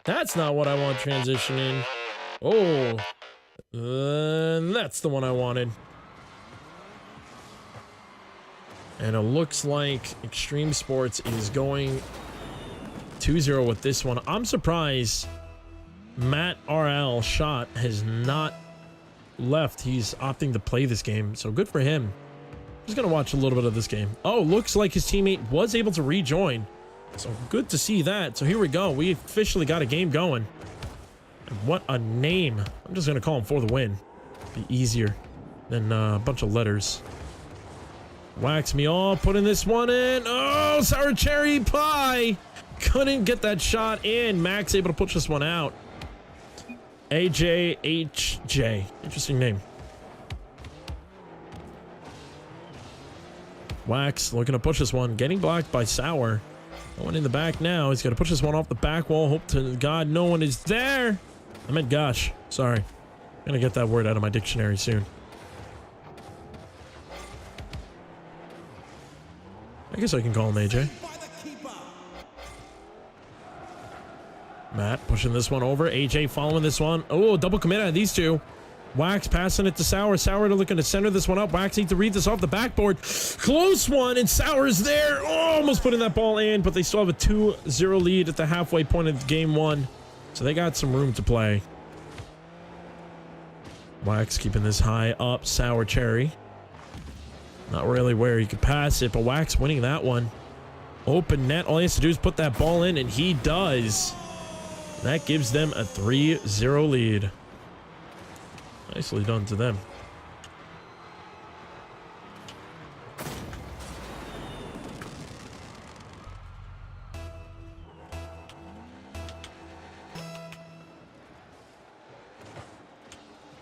That's not what I want transitioning. Oh, that's the one I wanted. And it looks like Extreme Sports is going 2-0 with this one. I'm surprised Matt RL Shot has not left. He's opting to play this game, so good for him. Just gonna watch a little bit of this game. Oh, looks like his teammate was able to rejoin, so good to see that. So here we go. We officially got a game going. And what a name. I'm just gonna call him For the Win. Be easier than a bunch of letters. Wax me all, putting this one in. Oh, sour cherry pie. Couldn't get that shot in. Max able to push this one out. AJHJ. Interesting name. Wax looking to push this one. Getting blocked by Sour. No one in the back now. He's going to push this one off the back wall. Hope to God no one is there. I meant gosh. Sorry. I'm going to get that word out of my dictionary soon. I guess I can call him AJ. Matt pushing this one over. AJ following this one. Oh, double commit out of these two. Wax passing it to Sour. Sour looking to center this one up. Wax needs to read this off the backboard. Close one, and Sour is there. Oh, almost putting that ball in, but they still have a 2-0 lead at the halfway point of game one. So they got some room to play. Wax keeping this high up. Sour Cherry. Not really where he could pass it, but Wax winning that one. Open net. All he has to do is put that ball in, and he does. That gives them a 3-0 lead. Nicely done to them.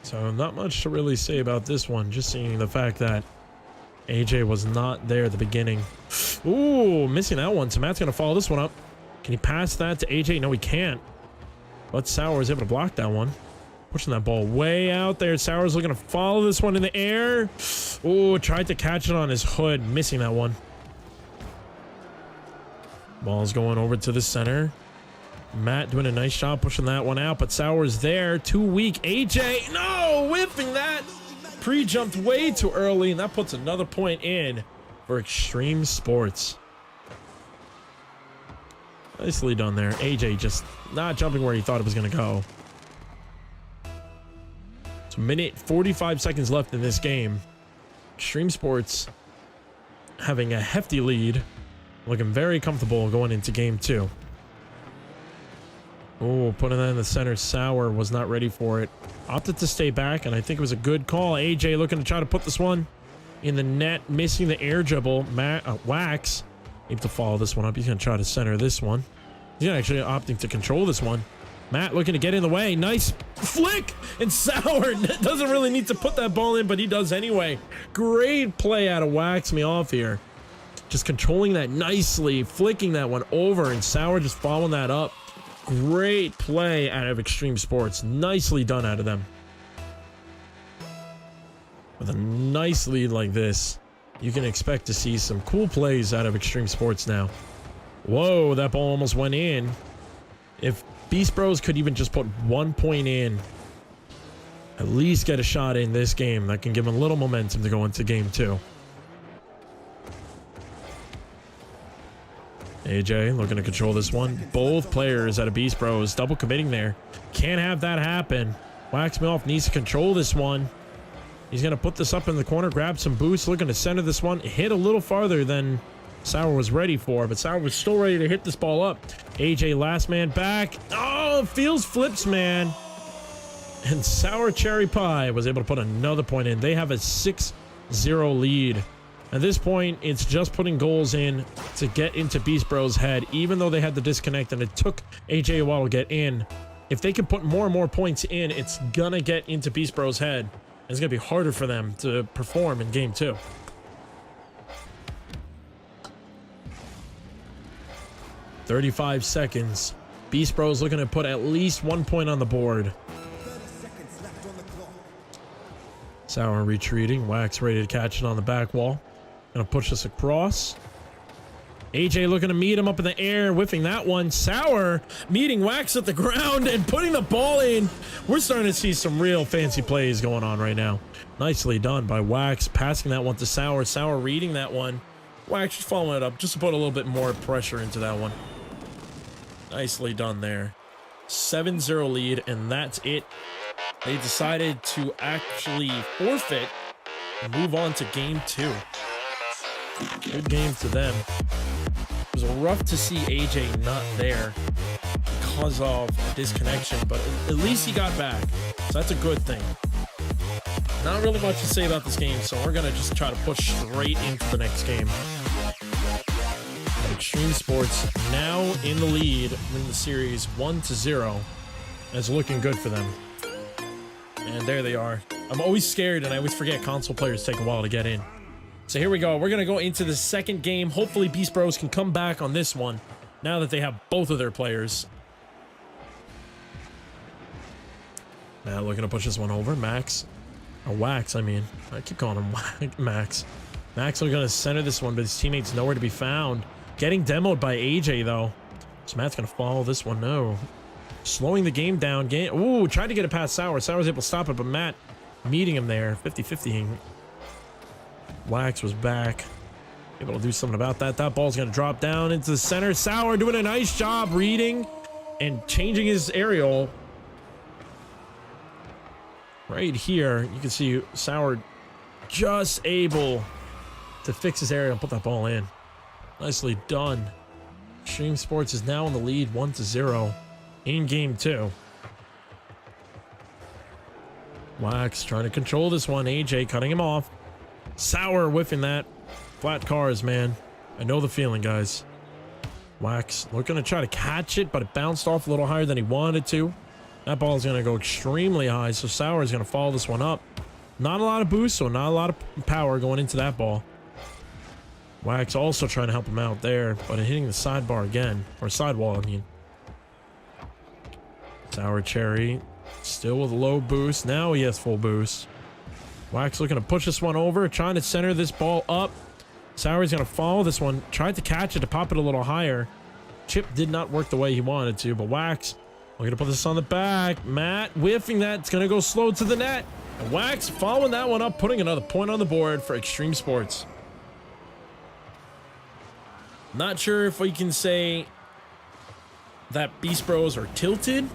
So not much to really say about this one. Just seeing the fact that AJ was not there at the beginning. Ooh, missing that one. So Matt's going to follow this one up. Can he pass that to AJ? No, he can't. But Sour is able to block that one. Pushing that ball way out there. Sour's looking to follow this one in the air. Oh, tried to catch it on his hood. Missing that one. Ball's going over to the center. Matt doing a nice job pushing that one out, but Sour's there. Too weak. AJ, no! Whipping that. Pre-jumped way too early, and that puts another point in for Extreme Sports. Nicely done there. AJ just not jumping where he thought it was going to go. So minute 45 seconds left in this game. Extreme Sports having a hefty lead. Looking very comfortable going into game two. Oh, putting that in the center. Sour was not ready for it. Opted to stay back, and I think it was a good call. AJ looking to try to put this one in the net. Missing the air dribble. Wax able to follow this one up. He's going to try to center this one. He's actually opting to control this one. Matt looking to get in the way. Nice flick. And Sour doesn't really need to put that ball in, but he does anyway. Great play out of Wax me off here. Just controlling that nicely. Flicking that one over, and Sour just following that up. Great play out of Extreme Sports. Nicely done out of them. With a nice lead like this, you can expect to see some cool plays out of Extreme Sports now. Whoa, that ball almost went in. If Beast Bros could even just put 1 point in, at least get a shot in this game, that can give them a little momentum to go into game two. AJ looking to control this one. Both players out of Beast Bros double committing there. Can't have that happen. Wax me off needs to control this one. He's going to put this up in the corner, grab some boost, looking to center this one. Hit a little farther than Sour was ready for, but Sour was still ready to hit this ball up. AJ last man back. Oh, feels flips, man. And Sour Cherry Pie was able to put another point in. They have a 6-0 lead. At this point, it's just putting goals in to get into Beast Bros' head, even though they had the disconnect and it took AJ a while to get in. If they can put more and more points in, it's gonna get into Beast Bros' head. And it's gonna be harder for them to perform in game two. "35 seconds. Beast Bros looking to put at least 1 point on the board. 30 seconds left on the clock. Sour retreating. Wax ready to catch it on the back wall. Gonna push this across. AJ looking to meet him up in the air, whiffing that one. Sour meeting Wax at the ground and putting the ball in. We're starting to see some real fancy plays going on right now. Nicely done by Wax, passing that one to Sour. Sour reading that one. Wax just following it up just to put a little bit more pressure into that one. Nicely done there. 7-0 lead, and that's it. They decided to actually forfeit and move on to game two. Good game to them. It was rough to see AJ not there because of a disconnection, but at least he got back, so that's a good thing. Not really much to say about this game, so we're gonna just try to push straight into the next game. Extreme Sports now in the lead, winning the series 1-0. It's looking good for them. And there they are. I'm always scared, and I always forget console players take a while to get in. So here we go. We're going to go into the second game. Hopefully Beast Bros can come back on this one now that they have both of their players. Matt looking to push this one over. Max. Or Wax, I mean. I keep calling him Max. Max looking to center this one, but his teammate's nowhere to be found. Getting demoed by AJ, though. So Matt's going to follow this one. No. Slowing the game down. Ooh, tried to get it past Sour. Sour was able to stop it, but Matt meeting him there. 50-50. Wax was back. Able to do something about that. That ball's going to drop down into the center. Sour doing a nice job reading and changing his aerial. Right here, you can see Sour just able to fix his aerial and put that ball in. Nicely done. Extreme Sports is now in the lead 1-0 in game 2. Wax trying to control this one. AJ cutting him off. Sour whiffing that. Flat cars, man. I know the feeling, guys. Wax looking to try to catch it, but it bounced off a little higher than he wanted to. That ball is going to go extremely high, so Sour is going to follow this one up. Not a lot of boost, so not a lot of power going into that ball. Wax also trying to help him out there, but hitting the sidebar again. Or sidewall, I mean. Sour Cherry still with a low boost. Now he has full boost. Wax looking to push this one over, trying to center this ball up. Sour's going to follow this one. Tried to catch it to pop it a little higher. Chip did not work the way he wanted to, but Wax, we're going to put this on the back. Matt whiffing that. It's going to go slow to the net. And Wax following that one up, putting another point on the board for Extreme Sports. Not sure if we can say that Beast Bros are tilted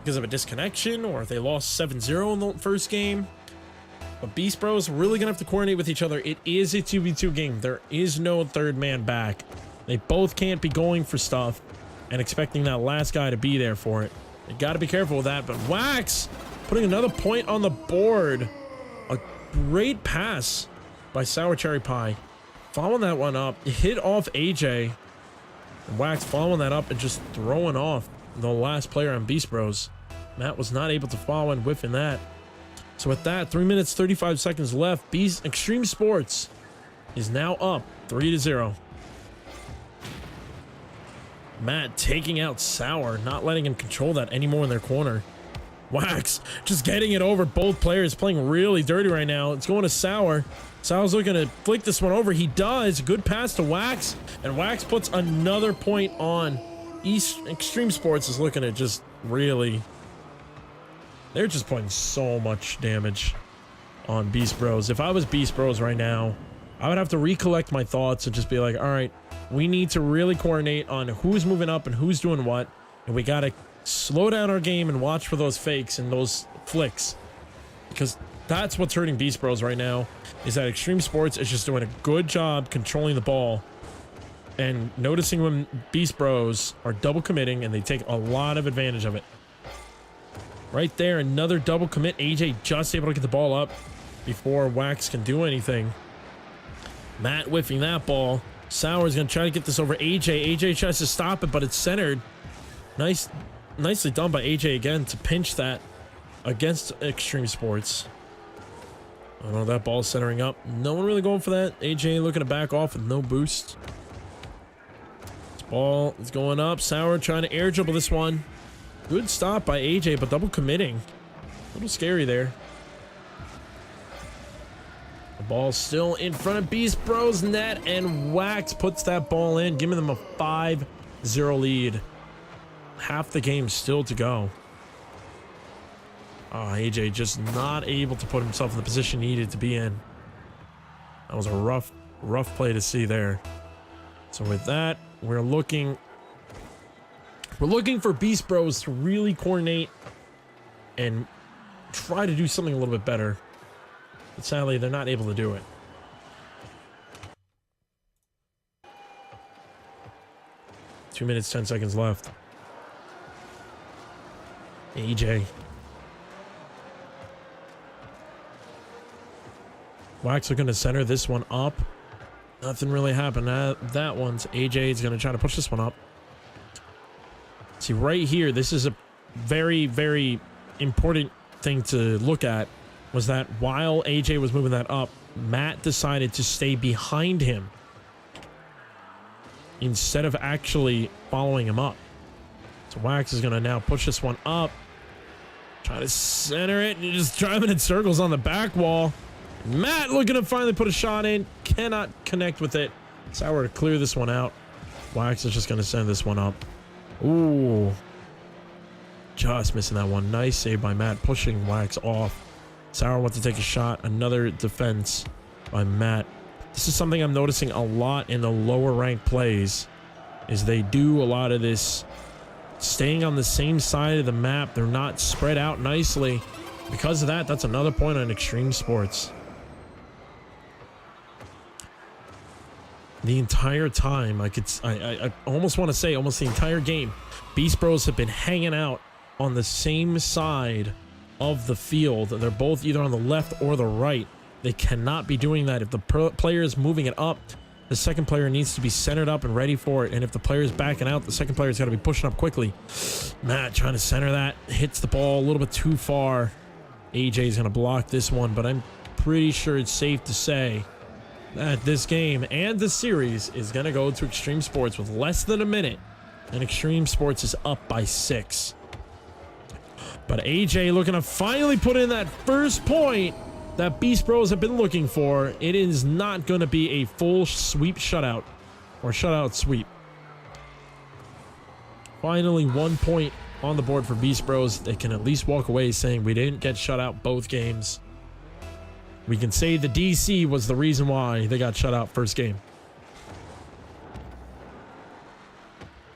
because of a disconnection or if they lost 7-0 in the first game. But Beast Bros really gonna have to coordinate with each other. It is a 2v2 game. There is no third man back. They both can't be going for stuff and expecting that last guy to be there for it. They gotta be careful with that. But Wax putting another point on the board. A great pass by Sour Cherry Pie. Following that one up, hit off AJ. And Wax following that up and just throwing off the last player on Beast Bros. Matt was not able to follow and whiffing that. So with that, 3 minutes, 35 seconds left. Extreme Sports is now up 3-0. Matt taking out Sour, not letting him control that anymore in their corner. Wax just getting it over. Both players playing really dirty right now. It's going to Sour. Sour's looking to flick this one over. He does. Good pass to Wax. And Wax puts another point on. Extreme Sports is looking at just really... They're just putting so much damage on Beast Bros. If I was Beast Bros right now, I would have to recollect my thoughts and just be like, all right, we need to really coordinate on who's moving up and who's doing what. And we got to slow down our game and watch for those fakes and those flicks. Because that's what's hurting Beast Bros right now, is that Extreme Sports is just doing a good job controlling the ball. And noticing when Beast Bros are double committing and they take a lot of advantage of it. Right there, another double commit. AJ just able to get the ball up before Wax can do anything. Matt whiffing that ball. Sour's going to try to get this over AJ. AJ tries to stop it, but it's centered. Nicely done by AJ again to pinch that against Extreme Sports. I know that ball's centering up. No one really going for that. AJ looking to back off with no boost. This ball is going up. Sour trying to air dribble this one. Good stop by AJ, but double committing. A little scary there. The ball's still in front of Beast Bros net, and Wax puts that ball in, giving them a 5-0 lead. Half the game still to go. Oh, AJ just not able to put himself in the position he needed to be in. That was a rough play to see there. So with that, we're looking for Beast Bros to really coordinate and try to do something a little bit better. But sadly, they're not able to do it. Two minutes, 10 seconds left. AJ. Wax are going to center this one up. Nothing really happened. That one's AJ is going to try to push this one up. See, right here, this is a very, very important thing to look at, was that while AJ was moving that up, Matt decided to stay behind him instead of actually following him up. So Wax is going to now push this one up. Try to center it, and you're just driving in circles on the back wall. Matt looking to finally put a shot in. Cannot connect with it. Sauer to clear this one out. Wax is just going to send this one up. Ooh. Just missing that one. Nice save by Matt, pushing Wax off. Sauer wants to take a shot. Another defense by Matt. This is something I'm noticing a lot in the lower ranked plays, is they do a lot of this staying on the same side of the map. They're not spread out nicely. Because of that, that's another point on Extreme Sports. The entire time, I almost want to say almost the entire game, Beast Bros have been hanging out on the same side of the field. They're both either on the left or the right. They cannot be doing that. If the player is moving it up, the second player needs to be centered up and ready for it. And if the player is backing out, the second player's got to be pushing up quickly. Matt trying to center that. Hits the ball a little bit too far. AJ's going to block this one, but I'm pretty sure it's safe to say that this game and the series is going to go to Extreme Sports with less than a minute. And Extreme Sports is up by 6. But AJ looking to finally put in that first point that Beast Bros have been looking for. It is not going to be a full sweep shutout or shutout sweep. Finally, 1 point on the board for Beast Bros. They can at least walk away saying we didn't get shut out both games. We can say the DC was the reason why they got shut out first game.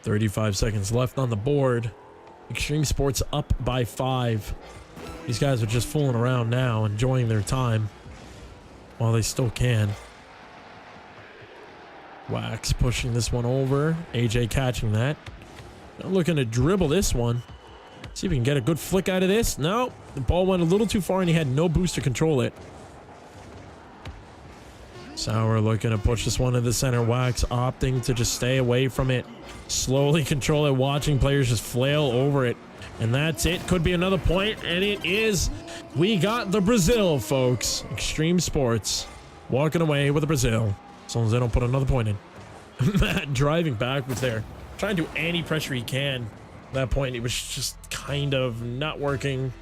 35 seconds left on the board. Extreme Sports up by 5. These guys are just fooling around now, enjoying their time while they still can. Wax pushing this one over. AJ catching that. Now looking to dribble this one. See if we can get a good flick out of this. No, the ball went a little too far and he had no boost to control it. Sauer looking to push this one to the center. Wax opting to just stay away from it. Slowly control it, watching players just flail over it. And that's it. Could be another point, and it is. We got the Brazil, folks. Extreme Sports walking away with the Brazil. As long as they don't put another point in. Matt driving backwards there. Trying to do any pressure he can. At that point, it was just kind of not working.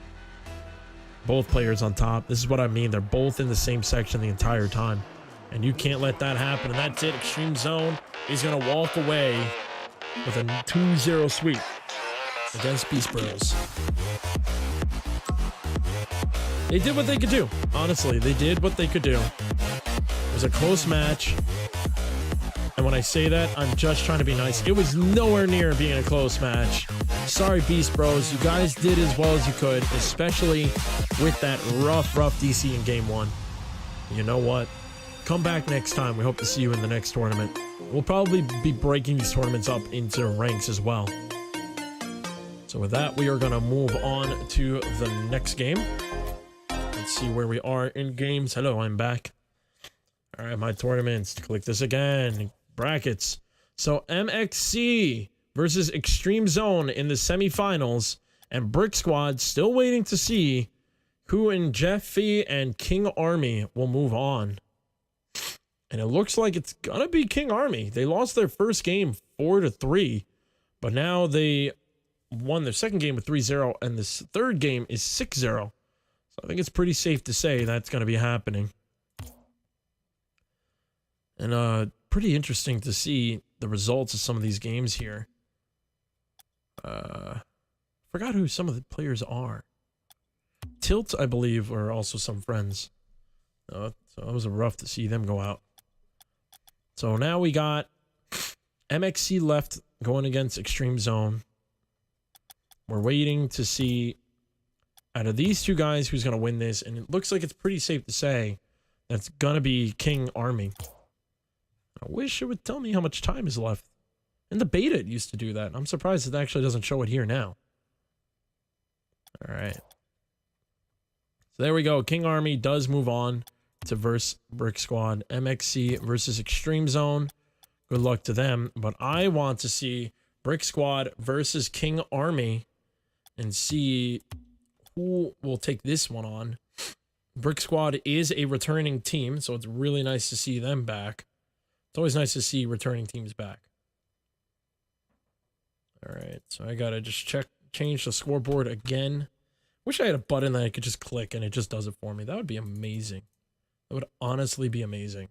Both players on top. This is what I mean. They're both in the same section the entire time. And you can't let that happen. And that's it. Extreme Zone is going to walk away with a 2-0 sweep against Beast Bros. They did what they could do. Honestly, they did what they could do. It was a close match. And when I say that, I'm just trying to be nice. It was nowhere near being a close match. Sorry, Beast Bros. You guys did as well as you could, especially with that rough DC in Game 1. You know what? Come back next time. We hope to see you in the next tournament. We'll probably be breaking these tournaments up into ranks as well. So with that, we are going to move on to the next game. Let's see where we are in games. Hello, I'm back. All right, my tournaments. Click this again. Brackets. So MXC versus Extreme Zone in the semifinals. And Brick Squad still waiting to see who in Jeffy and King Army will move on. And it looks like it's going to be King Army. They lost their first game 4-3. But now they won their second game with 3-0. And this third game is 6-0. So I think it's pretty safe to say that's going to be happening. And pretty interesting to see the results of some of these games here. Forgot who some of the players are. Tilt, I believe, are also some friends. So it was rough to see them go out. So now we got MXC left going against Extreme Zone. We're waiting to see out of these two guys who's going to win this. And it looks like it's pretty safe to say that's going to be King Army. I wish it would tell me how much time is left. In the beta, it used to do that. I'm surprised it actually doesn't show it here now. All right. So there we go. King Army does move on to verse Brick Squad. MXC versus Extreme Zone. Good luck to them. But I want to see Brick Squad versus King Army and see who will take this one on. Brick Squad is a returning team, so it's really nice to see them back. It's always nice to see returning teams back. All right, so I gotta just change the scoreboard again. Wish I had a button that I could just click and it just does it for me. That would be amazing. That would honestly be amazing.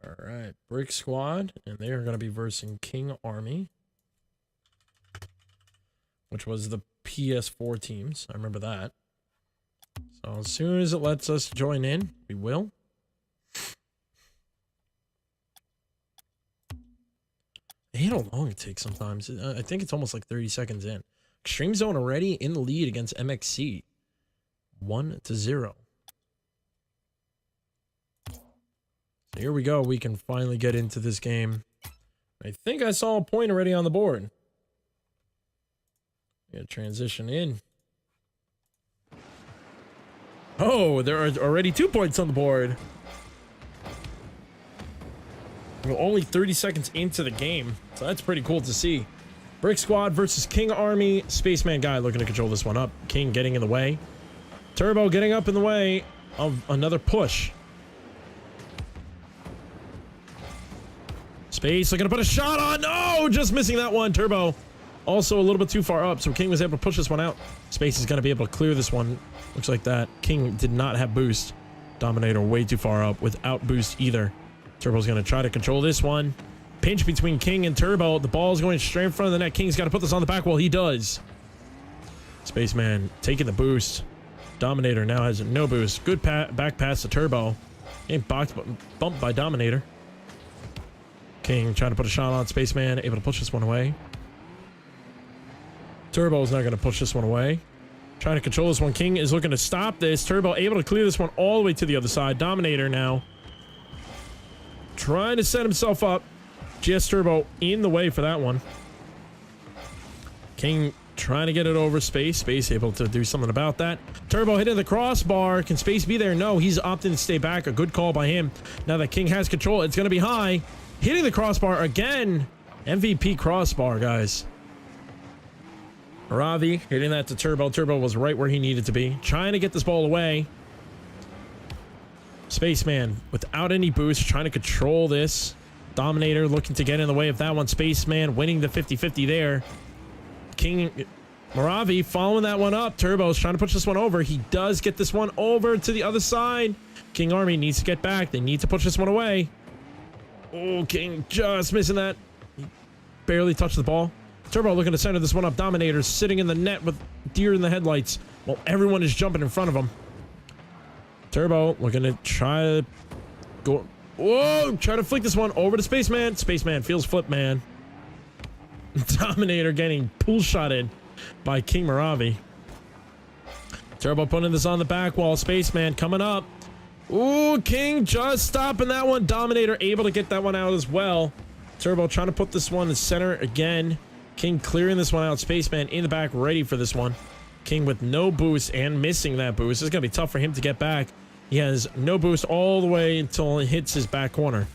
All right, Brick Squad, and they are going to be versing King Army, which was the PS4 teams. I remember that. So as soon as it lets us join in, we will. I hate how long it takes sometimes. I think it's almost like 30 seconds in. Extreme Zone already in the lead against MXC. 1-0. So here we go. We can finally get into this game. I think I saw a point already on the board. Yeah, transition in. Oh, there are already 2 points on the board. We're only 30 seconds into the game, so that's pretty cool to see. Brick Squad versus King Army. Spaceman guy looking to control this one up. King getting in the way. Turbo getting up in the way of another push. Space looking to put a shot on. No, just missing that one. Turbo also a little bit too far up, so King was able to push this one out. Space is going to be able to clear this one. Looks like that. King did not have boost. Dominator way too far up without boost either. Turbo's going to try to control this one. Pinch between King and Turbo. The ball is going straight in front of the net. King's got to put this on the back wall. He does. Spaceman taking the boost. Dominator now has no boost. Good back pass to Turbo. Getting bumped by Dominator. King trying to put a shot on. Spaceman able to push this one away. Turbo's not going to push this one away. Trying to control this one. King is looking to stop this. Turbo able to clear this one all the way to the other side. Dominator now trying to set himself up. GS Turbo in the way for that one. King trying to get it over Space. Space able to do something about that. Turbo hitting the crossbar. Can Space be there? No, he's opting to stay back. A good call by him. Now that King has control, it's going to be high. Hitting the crossbar again. MVP crossbar, guys. Ravi hitting that to Turbo. Turbo was right where he needed to be. Trying to get this ball away. Spaceman without any boost. Trying to control this. Dominator looking to get in the way of that one. Spaceman winning the 50-50 there. King Moravi following that one up. Turbo's trying to push this one over. He does get this one over to the other side. King Army needs to get back. They need to push this one away. Oh, King just missing that. He barely touched the ball. Turbo looking to center this one up. Dominator sitting in the net with deer in the headlights while everyone is jumping in front of him. Turbo looking to try to go. Whoa! Try to flick this one over to Spaceman. Spaceman feels flip, man. Dominator getting pull shotted by King Moravi. Turbo putting this on the back wall. Spaceman coming up. Ooh, King just stopping that one. Dominator able to get that one out as well. Turbo trying to put this one in the center again. King clearing this one out. Spaceman in the back ready for this one. King with no boost and missing that boost. It's going to be tough for him to get back. He has no boost all the way until he hits his back corner.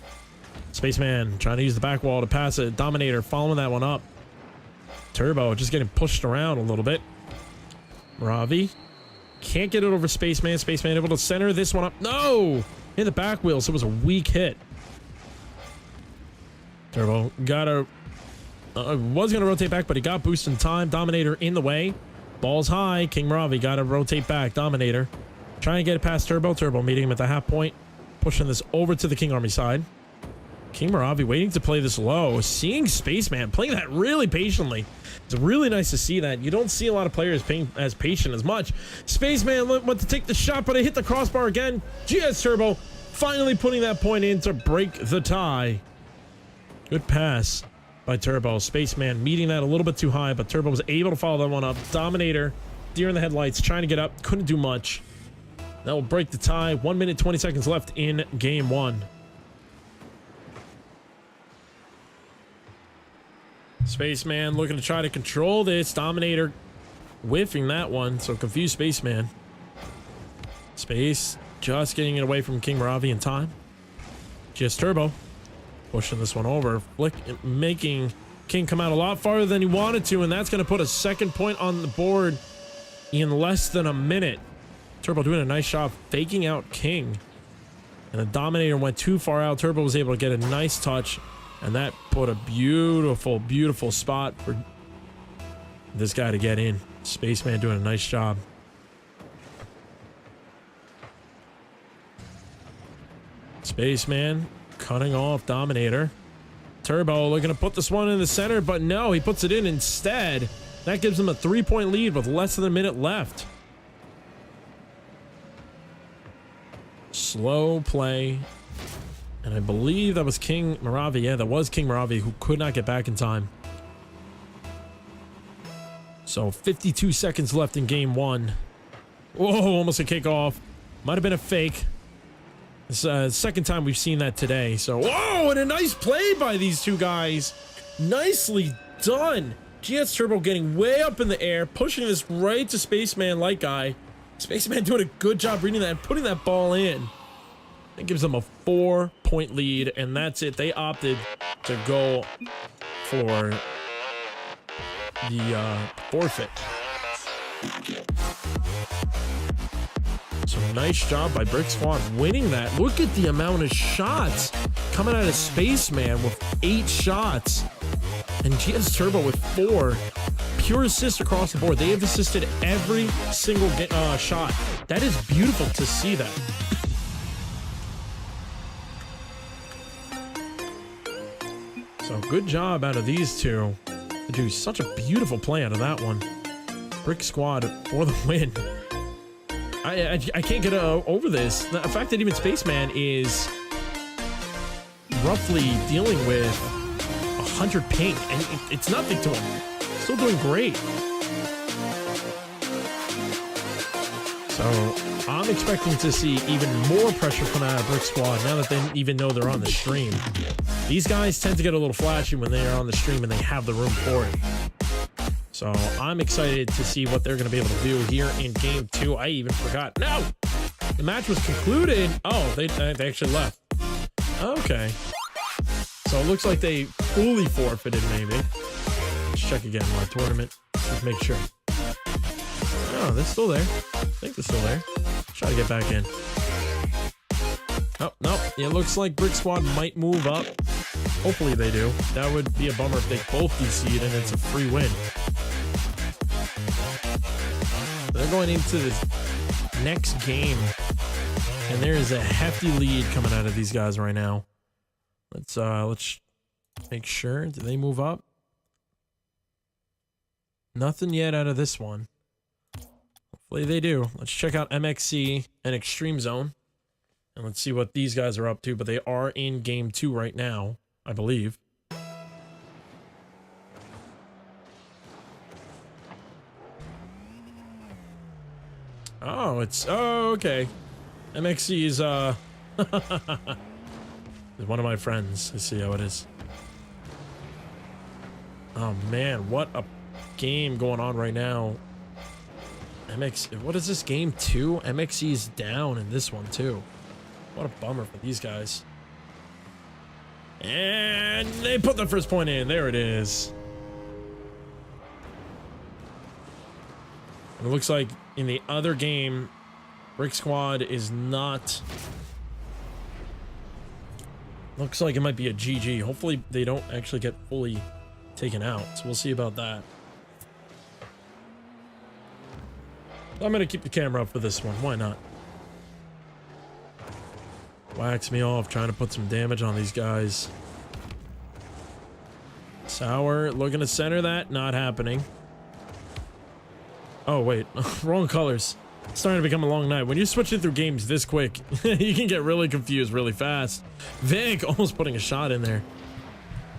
Spaceman trying to use the back wall to pass it. Dominator following that one up. Turbo just getting pushed around a little bit. Ravi can't get it over Spaceman. Spaceman able to center this one up. No! In the back wheel, so it was a weak hit. Turbo got a... was going to rotate back, but he got boost in time. Dominator in the way. Ball's high. King Ravi got to rotate back. Dominator trying to get it past Turbo. Turbo meeting him at the half point. Pushing this over to the King Army side. King Moravi waiting to play this low. Seeing Spaceman playing that really patiently. It's really nice to see that. You don't see a lot of players being as patient as much. Spaceman went to take the shot, but it hit the crossbar again. GS Turbo finally putting that point in to break the tie. Good pass by Turbo. Spaceman meeting that a little bit too high, but Turbo was able to follow that one up. Dominator, deer in the headlights, trying to get up. Couldn't do much. That will break the tie. 1 minute, 20 seconds left in game one. Spaceman looking to try to control this. Dominator whiffing that one, so confused Spaceman. Space just getting it away from King Moravi in time. Just Turbo pushing this one over, making King come out a lot farther than he wanted to, and that's going to put a second point on the board in less than a minute. Turbo doing a nice job faking out King. And the Dominator went too far out. Turbo was able to get a nice touch, and that put a beautiful, beautiful spot for this guy to get in. Spaceman doing a nice job. Spaceman cutting off Dominator. Turbo looking to put this one in the center, but no, he puts it in instead. That gives him a 3-point lead with less than a minute left. Slow play. And I believe that was King Maravi. Yeah, that was King Maravi who could not get back in time. So 52 seconds left in game one. Whoa, almost a kickoff. Might have been a fake. It's second time we've seen that today. So, whoa, and a nice play by these two guys. Nicely done. GS Turbo getting way up in the air, pushing this right to Spaceman Light Guy. Spaceman doing a good job reading that and putting that ball in. That gives them a 4-point lead, and that's it. They opted to go for the forfeit. So nice job by Brick Squad winning that. Look at the amount of shots coming out of Spaceman with 8 shots. And GS Turbo with 4. Pure assist across the board. They have assisted every single shot. That is beautiful to see that. So good job out of these two to do such a beautiful play out of that one. Brick Squad for the win. I can't get over this. The fact that even Spaceman is roughly dealing with 100 ping, and it's nothing to him. Still doing great. So I'm expecting to see even more pressure come out of Brick Squad now that they even know they're on the stream. These guys tend to get a little flashy when they are on the stream and they have the room for it. So I'm excited to see what they're going to be able to do here in game 2. I even forgot. No! The match was concluded. Oh, they actually left. Okay. So it looks like they fully forfeited, maybe. Let's check again my tournament. Let's make sure. Oh, they're still there. I think they're still there. Try to get back in. Oh, no. It looks like Brick Squad might move up. Hopefully they do. That would be a bummer if they both DC'd and it's a free win. They're going into the next game, and there is a hefty lead coming out of these guys right now. Let's make sure. Do they move up? Nothing yet out of this one. Hopefully they do. Let's check out MXC and Extreme Zone, and let's see what these guys are up to. But they are in game 2 right now, I believe. Oh, okay. MXC is is one of my friends. I see how it is. Oh man, what a game going on right now. What is this, game 2? MXC is down in this one too. What a bummer for these guys. And they put the first point in. There it is. And it looks like in the other game, Brick Squad is not... Looks like it might be a GG. Hopefully they don't actually get fully taken out. So we'll see about that. I'm going to keep the camera up for this one. Why not? Wax me off, trying to put some damage on these guys. Sour looking to center that. Not happening. Oh, wait. Wrong colors. It's starting to become a long night. When you're switching through games this quick, you can get really confused really fast. Vic almost putting a shot in there.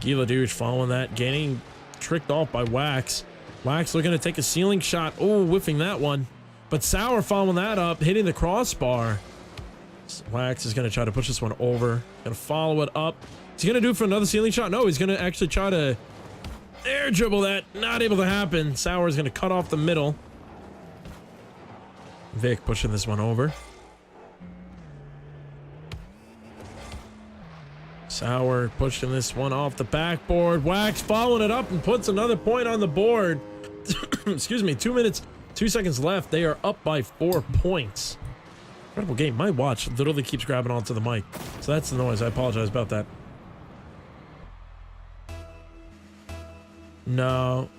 Gila Douche following that, getting tricked off by Wax. Wax looking to take a ceiling shot. Oh, whiffing that one. But Sour following that up, hitting the crossbar. Wax is going to try to push this one over. Going to follow it up. Is he going to do it for another ceiling shot? No, he's going to actually try to air dribble that. Not able to happen. Sour is going to cut off the middle. Vic pushing this one over. Sauer pushing this one off the backboard. Wax following it up and puts another point on the board. Excuse me, 2 minutes, 2 seconds left. They are up by 4 points. Incredible game. My watch literally keeps grabbing onto the mic. So that's the noise. I apologize about that. No.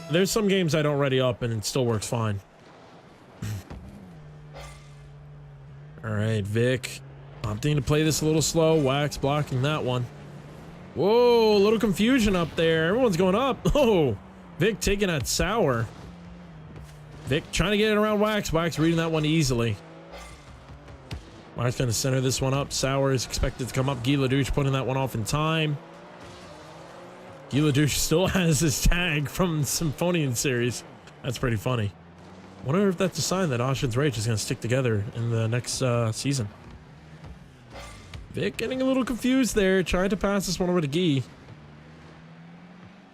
There's some games I don't ready up and it still works fine. All right, Vic. Opting to play this a little slow. Wax blocking that one. Whoa, a little confusion up there. Everyone's going up. Oh, Vic taking out Sauer. Vic trying to get it around Wax. Wax reading that one easily. Wax going to center this one up. Sauer is expected to come up. Guy Ledouche putting that one off in time. Guy Ledouche still has his tag from the Symphonian series. That's pretty funny. Wonder if that's a sign that Ocean's Rage is going to stick together in the next season. Vic getting a little confused there, trying to pass this one over to Guy.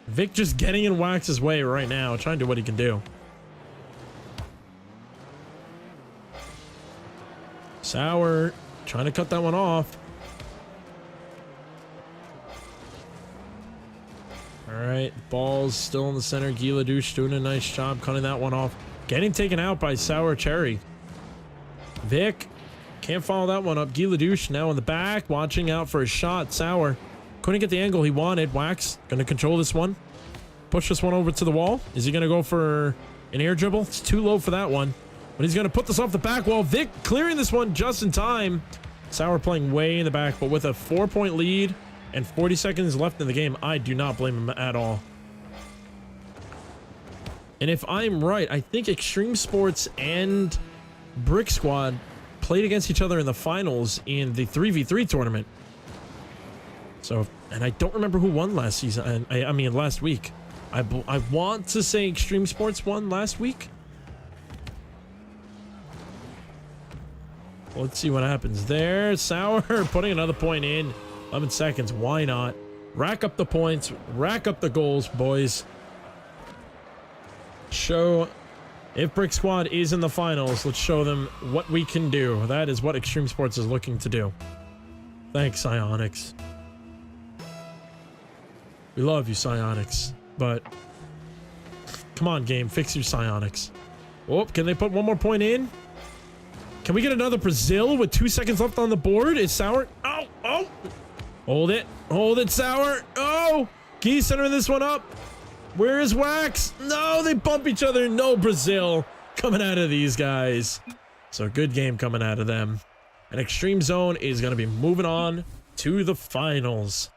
Vic just getting in Wax's way right now, trying to do what he can do. Sauer trying to cut that one off. All right, ball's still in the center. Guy Ledouche doing a nice job cutting that one off. Getting taken out by Sauer Cherry. Vic can't follow that one up. Guy Ledouche now in the back, watching out for a shot. Sauer couldn't get the angle he wanted. Wax gonna control this one. Push this one over to the wall. Is he gonna go for an air dribble? It's too low for that one. But he's gonna put this off the back wall. Vic clearing this one just in time. Sauer playing way in the back, but with a 4-point lead and 40 seconds left in the game, I do not blame him at all. And if I'm right, I think Extreme Sports and Brick Squad played against each other in the finals in the 3v3 tournament. So, and I don't remember who won last season. I mean, last week. I want to say Extreme Sports won last week. Let's see what happens there. Sauer putting another point in. 11 seconds. Why not? Rack up the points. Rack up the goals, boys. Show if Brick Squad is in the finals. Let's show them what we can do. That is what Extreme Sports is looking to do. Thanks, Psyonix. We love you, Psyonix, but come on, game, fix your Psyonix. Oh, can they put one more point in? Can we get another Brazil with 2 seconds left on the board? Is Sauer? Oh, oh! Hold it, Sauer. Oh, Guy centering this one up. Where is Wax? No, they bump each other. No Brazil coming out of these guys. So good game coming out of them. And Extreme Zone is going to be moving on to the finals.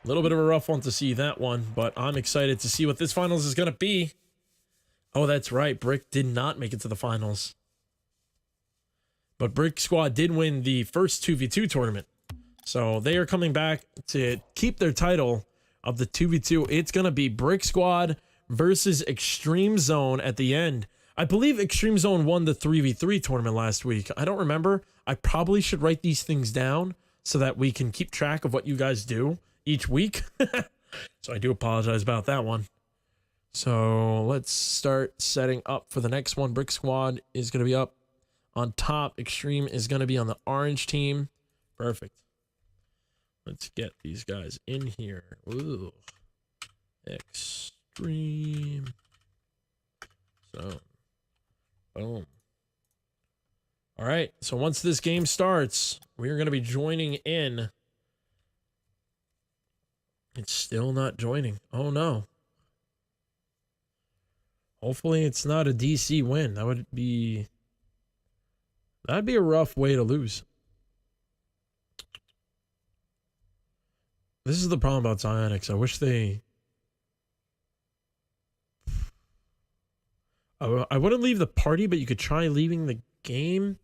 A little bit of a rough one to see that one, but I'm excited to see what this finals is going to be. Oh, that's right. Brick did not make it to the finals. But Brick Squad did win the first 2v2 tournament. So they are coming back to keep their title of the 2v2. It's going to be Brick Squad versus Extreme Zone at the end. I believe Extreme Zone won the 3v3 tournament last week. I don't remember. I probably should write these things down so that we can keep track of what you guys do each week. So I do apologize about that one. So let's start setting up for the next one. Brick Squad is going to be up on top. Extreme is going to be on the orange team. Perfect. Let's get these guys in here. Ooh. Extreme Zone. Boom. All right. So once this game starts, we are going to be joining in. It's still not joining. Oh, no. Hopefully it's not a DC win. That'd be a rough way to lose. This is the problem about Psyonix. I wish they... I wouldn't leave the party, but you could try leaving the game.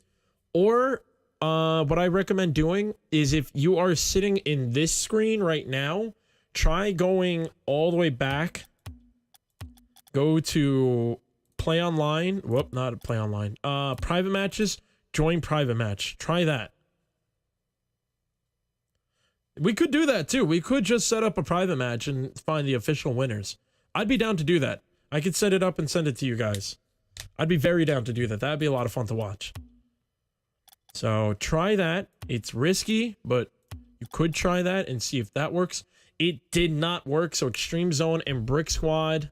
Or what I recommend doing is if you are sitting in this screen right now, try going all the way back. Go to play online. Whoop, not play online. Private matches. Join private match. Try that. We could do that too. We could just set up a private match and find the official winners. I'd be down to do that. I could set it up and send it to you guys. I'd be very down to do that. That'd be a lot of fun to watch. So try that. It's risky, but you could try that and see if that works. It did not work, so Extreme Zone and Brick Squad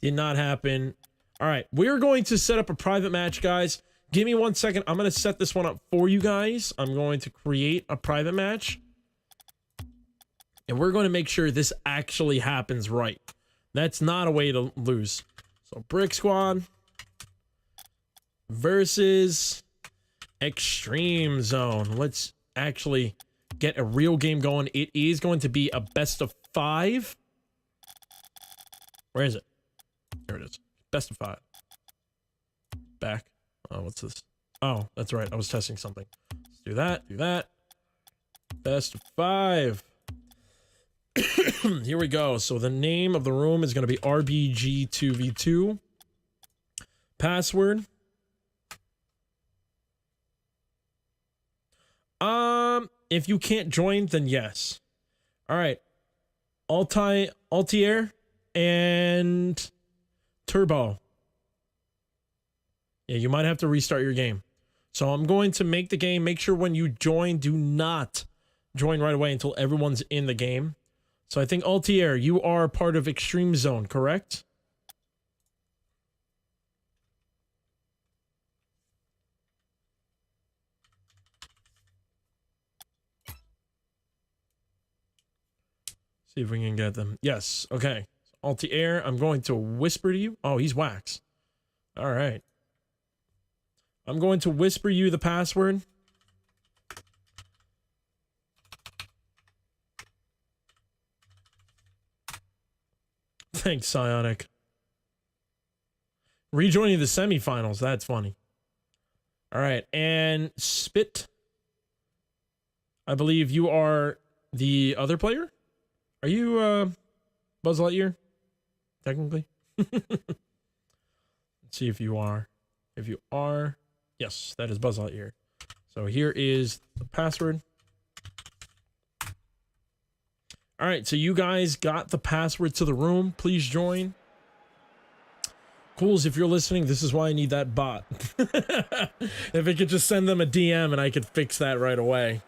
did not happen. All right, we're going to set up a private match, guys. Give me 1 second. I'm going to set this one up for you guys. I'm going to create a private match. And we're going to make sure this actually happens right. That's not a way to lose. So Brick Squad versus Extreme Zone. Let's actually get a real game going. It is going to be a best of 5. Where is it? There it is. Best of 5. Back. Oh, what's this? Oh, that's right. I was testing something. Let's do that. Do that. Best of 5. Here we go. So the name of the room is going to be RBG 2v2. Password. If you can't join, then yes. All right. Altier and Turbo. Yeah, you might have to restart your game. So I'm going to make the game. Make sure when you join, do not join right away until everyone's in the game. So I think Altier, you are part of Extreme Zone, correct? See if we can get them. Yes, okay. Altier, I'm going to whisper to you. Oh, he's Wax. All right. I'm going to whisper you the password. Thanks, Psionic. Rejoining the semifinals. That's funny. All right. And Spit. I believe you are the other player. Are you Buzz Lightyear? Technically. Let's see if you are. If you are. Yes, that is Buzz Lightyear. So here is the password. All right, so you guys got the password to the room. Please join. Cools, if you're listening, this is why I need that bot. If it could just send them a DM and I could fix that right away.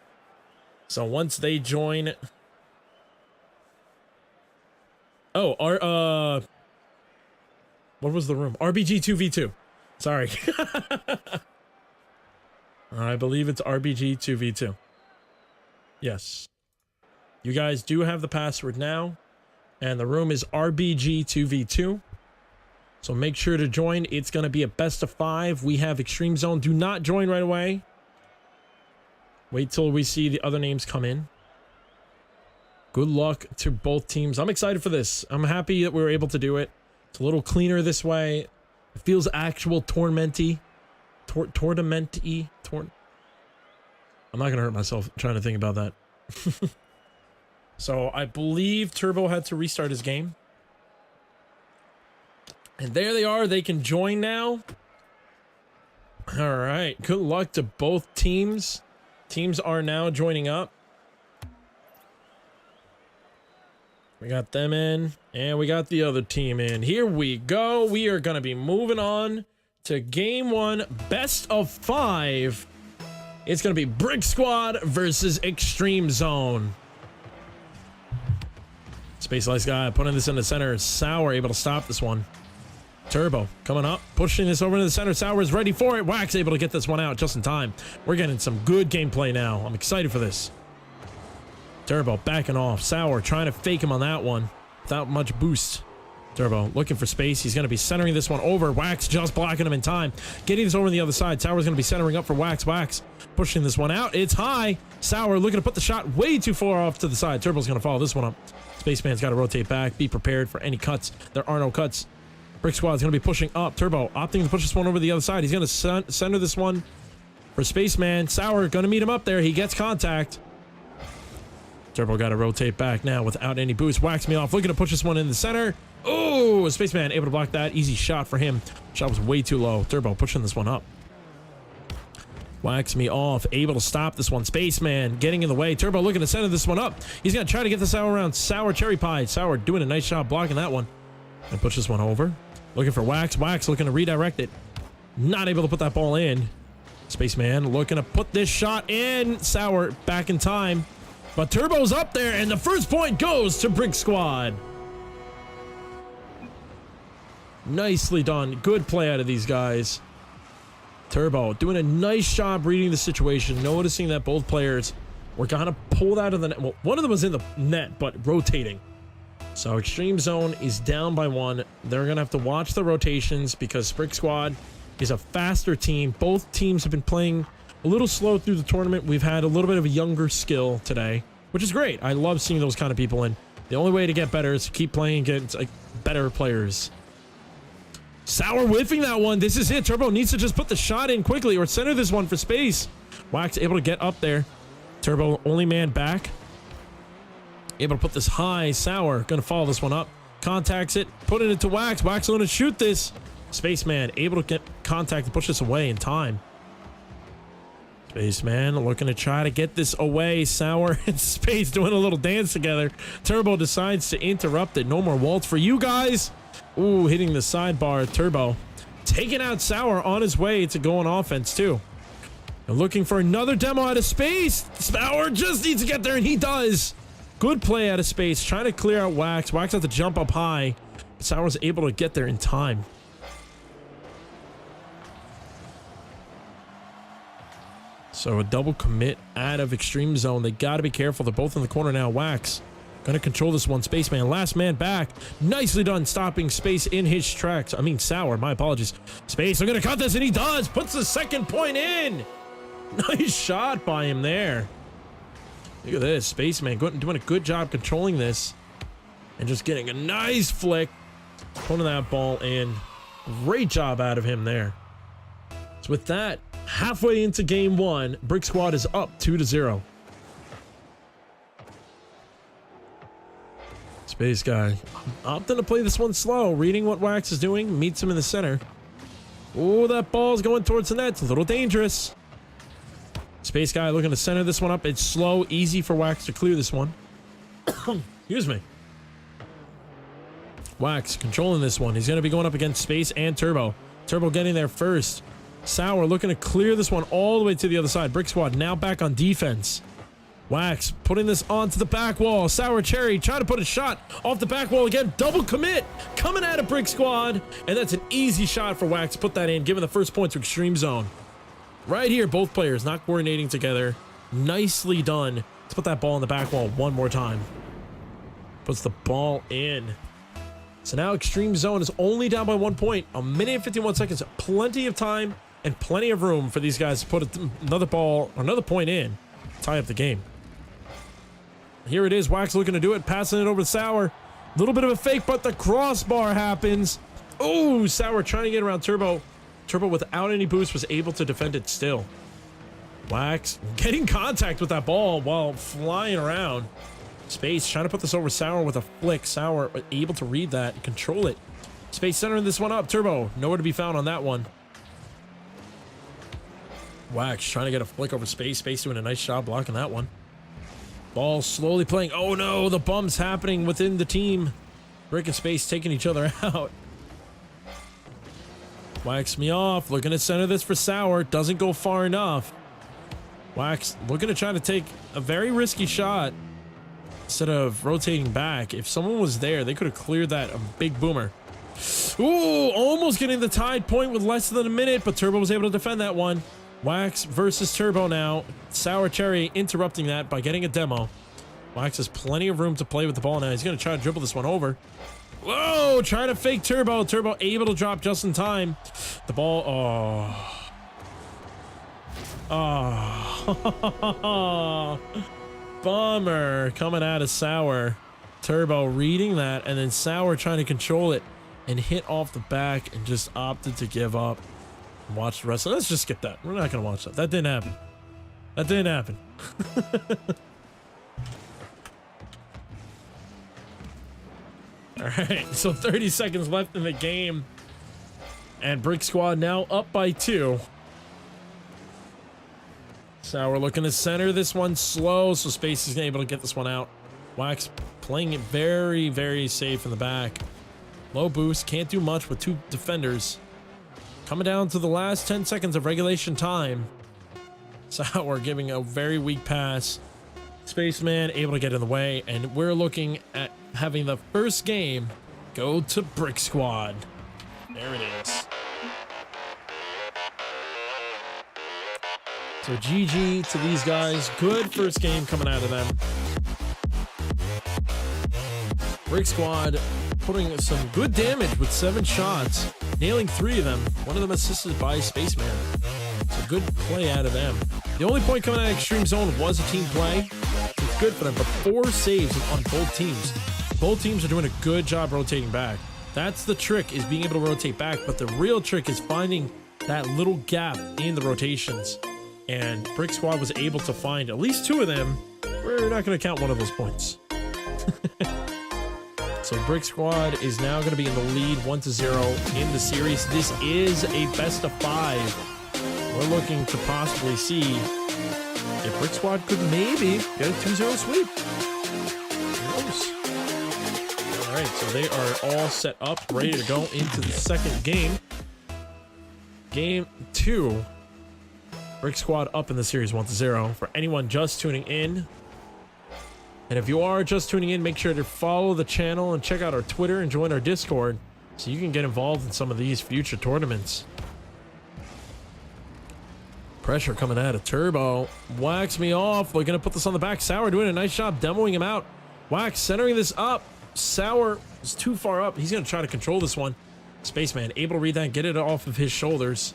So once they join... Oh, what was the room? RBG 2v2. Sorry. I believe it's RBG 2v2. Yes. You guys do have the password now. And the room is RBG 2v2. So make sure to join. It's going to be a best of 5. We have Extreme Zone. Do not join right away. Wait till we see the other names come in. Good luck to both teams. I'm excited for this. I'm happy that we were able to do it. It's a little cleaner this way. It feels actual tournament-y. Tournament-y. I'm not going to hurt myself trying to think about that. So I believe Turbo had to restart his game. And there they are. They can join now. All right. Good luck to both teams. Teams are now joining up. We got them in, and we got the other team in. Here we go. We are going to be moving on to game 1, best of 5. It's going to be Brick Squad versus Extreme Zone. Space Ice Guy putting this in the center. Sour able to stop this one. Turbo coming up, pushing this over to the center. Sour is ready for it. Wax able to get this one out just in time. We're getting some good gameplay now. I'm excited for this. Turbo backing off. Sour trying to fake him on that one without much boost. Turbo looking for space. He's going to be centering this one over. Wax just blocking him in time. Getting this over on the other side. Sour's going to be centering up for Wax. Wax pushing this one out. It's high. Sour looking to put the shot way too far off to the side. Turbo's going to follow this one up. Spaceman's got to rotate back. Be prepared for any cuts. There are no cuts. Brick Squad's going to be pushing up. Turbo opting to push this one over the other side. He's going to center this one for Spaceman. Sour going to meet him up there. He gets contact. Turbo got to rotate back now without any boost. Wax me off. Looking to push this one in the center. Oh, Spaceman able to block that. Easy shot for him. Shot was way too low. Turbo pushing this one up. Wax me off. Able to stop this one. Spaceman getting in the way. Turbo looking to center this one up. He's going to try to get the Sour around. Sour cherry pie. Sour doing a nice job blocking that one. And push this one over. Looking for Wax. Wax looking to redirect it. Not able to put that ball in. Spaceman looking to put this shot in. Sour back in time. But Turbo's up there, and the first point goes to Brick Squad. Nicely done. Good play out of these guys. Turbo doing a nice job reading the situation, noticing that both players were kind of pulled out of the net. Well, one of them was in the net, but rotating. So Extreme Zone is down by 1. They're going to have to watch the rotations because Brick Squad is a faster team. Both teams have been playing a little slow through the tournament. We've had a little bit of a younger skill today, which is great. I love seeing those kind of people in. The only way to get better is to keep playing against better players. Sour whiffing that one. This is it. Turbo needs to just put the shot in quickly or center this one for space. Wax able to get up there. Turbo only man back. Able to put this high. Sour gonna follow this one up. Contacts it. Put it into Wax. Wax gonna shoot this. Spaceman able to get contact and push this away in time. Spaceman looking to try to get this away. Sour and Space doing a little dance together. Turbo decides to interrupt it. No more waltz for you guys. Ooh, hitting the sidebar. Turbo taking out Sour on his way to go on offense too. They're looking for another demo out of Space. Sour just needs to get there, and he does. Good play out of Space. Trying to clear out Wax. Wax has to jump up high. Sour's able to get there in time. So a double commit out of Extreme Zone. They got to be careful. They're both in the corner now. Wax gonna control this one. Spaceman, last man back. Nicely done stopping Space in his tracks. I mean, Sour, my apologies. Space, they're gonna cut this, and he does. Puts the second point in. Nice shot by him there. Look at this. Spaceman doing a good job controlling this and just getting a nice flick. Putting that ball in. Great job out of him there. So with that, halfway into game 1, Brick Squad is up 2-0. Space guy opting to play this one slow, reading what Wax is doing, meets him in the center. Oh, that ball's going towards the net. It's a little dangerous. Space guy looking to center this one up. It's slow, easy for Wax to clear this one. Excuse me. Wax controlling this one. He's going to be going up against Space and Turbo. Turbo getting there first. Sour looking to clear this one all the way to the other side. Brick Squad now back on defense. Wax putting this onto the back wall. Sour Cherry trying to put a shot off the back wall again. Double commit coming out of Brick Squad. And that's an easy shot for Wax to put that in, giving the first point to Extreme Zone. Right here, both players not coordinating together. Nicely done. Let's put that ball on the back wall one more time. Puts the ball in. So now Extreme Zone is only down by 1 point. 1 minute and 51 seconds. Plenty of time and plenty of room for these guys to put another ball, another point in. Tie up the game. Here it is. Wax looking to do it. Passing it over to Sour. A little bit of a fake, but the crossbar happens. Oh, Sour trying to get around Turbo. Turbo, without any boost, was able to defend it still. Wax getting contact with that ball while flying around. Space trying to put this over Sour with a flick. Sour able to read that and control it. Space centering this one up. Turbo nowhere to be found on that one. Wax trying to get a flick over Space. Space doing a nice job blocking that one. Ball slowly playing. Oh no, the bumps happening within the team. Brick and Space taking each other out. Wax me off. Looking to center this for Sour. Doesn't go far enough. Wax looking to try to take a very risky shot instead of rotating back. If someone was there, they could have cleared that. A big boomer. Ooh, almost getting the tied point with less than a minute, but Turbo was able to defend that one. Wax versus Turbo now. Sour Cherry interrupting that by getting a demo. Wax has plenty of room to play with the ball now. He's going to try to dribble this one over. Whoa, trying to fake Turbo. Turbo able to drop just in time. The ball, oh. Bummer coming out of Sour. Turbo reading that, and then Sour trying to control it and hit off the back and just opted to give up. Watch the rest. So let's just skip that. We're not going to watch that. That didn't happen. That didn't happen. All right. So 30 seconds left in the game. And Brick Squad now up by 2. Sour looking to center this one slow. So Space is able to get this one out. Wax playing it very, very safe in the back. Low boost. Can't do much with 2 defenders. Coming down to the last 10 seconds of regulation time. Sour giving a very weak pass. Spaceman able to get in the way, and we're looking at having the first game go to Brick Squad. There it is. So GG to these guys. Good first game coming out of them. Brick Squad putting some good damage with 7 shots, nailing 3 of them. One of them assisted by Spaceman. It's a good play out of them. The only point coming out of Extreme Zone was a team play. It's good for them, but 4 saves on both teams. Both teams are doing a good job rotating back. That's the trick, is being able to rotate back, but the real trick is finding that little gap in the rotations. And Brick Squad was able to find at least 2 of them. We're not going to count one of those points. So Brick Squad is now going to be in the lead 1-0 in the series. This is a best of 5. We're looking to possibly see if Brick Squad could maybe get a 2-0 sweep. Who knows? All right, so they are all set up, ready to go into the second game. Game 2. Brick Squad up in the series 1-0. For anyone just tuning in, and if you are just tuning in, make sure to follow the channel and check out our Twitter and join our Discord so you can get involved in some of these future tournaments. Pressure coming out of Turbo. Wax me off. We're going to put this on the back. Sour doing a nice job demoing him out. Wax centering this up. Sour is too far up. He's going to try to control this one. Spaceman able to read that and get it off of his shoulders.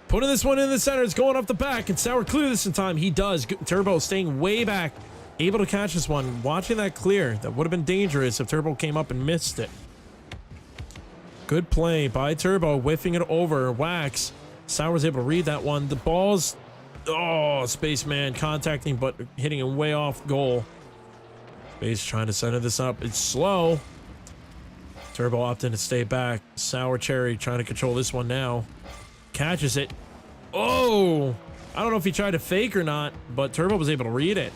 Putting this one in the center. It's going off the back. And Sour clear this in time. He does. Turbo staying way back. Able to catch this one. Watching that clear. That would have been dangerous if Turbo came up and missed it. Good play by Turbo. Whiffing it over. Wax. Sour's able to read that one. The ball's... Oh, Spaceman contacting but hitting him way off goal. Space trying to center this up. It's slow. Turbo opting to stay back. Sour Cherry trying to control this one now. Catches it. Oh! I don't know if he tried to fake or not, but Turbo was able to read it.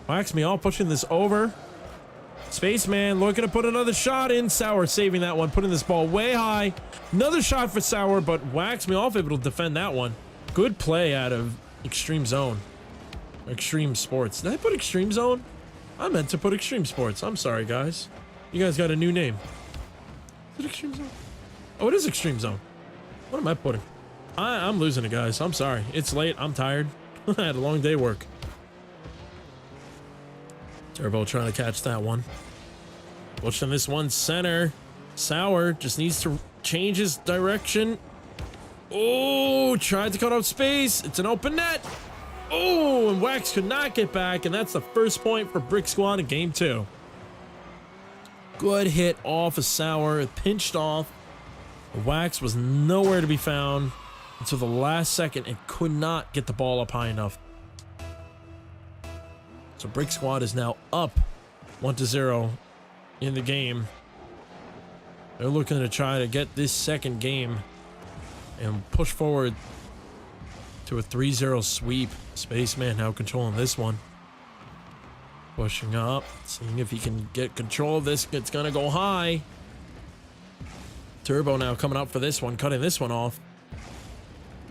Wax me off, pushing this over. Spaceman looking to put another shot in. Sour saving that one, putting this ball way high. Another shot for Sour, but Wax me off able to defend that one. Good play out of Extreme Zone. Extreme Sports. Did I put Extreme Zone? I meant to put Extreme Sports. I'm sorry, guys. You guys got a new name. Is it Extreme Zone? Oh, it is Extreme Zone. What am I putting? I'm losing it, guys. I'm sorry. It's late. I'm tired. I had a long day work. Turbo trying to catch that one. Pushing this one center. Sour just needs to change his direction. Oh, tried to cut off space. It's an open net. Oh, and Wax could not get back, and that's the first point for Brick Squad in game 2. Good hit off of Sour. It pinched off. Wax was nowhere to be found until the last second and could not get the ball up high enough. So Brick Squad is now up 1-0 in the game. They're looking to try to get this second game and push forward to a 3-0 sweep. Spaceman now controlling this one. Pushing up, seeing if he can get control of this. It's going to go high. Turbo now coming up for this one, cutting this one off.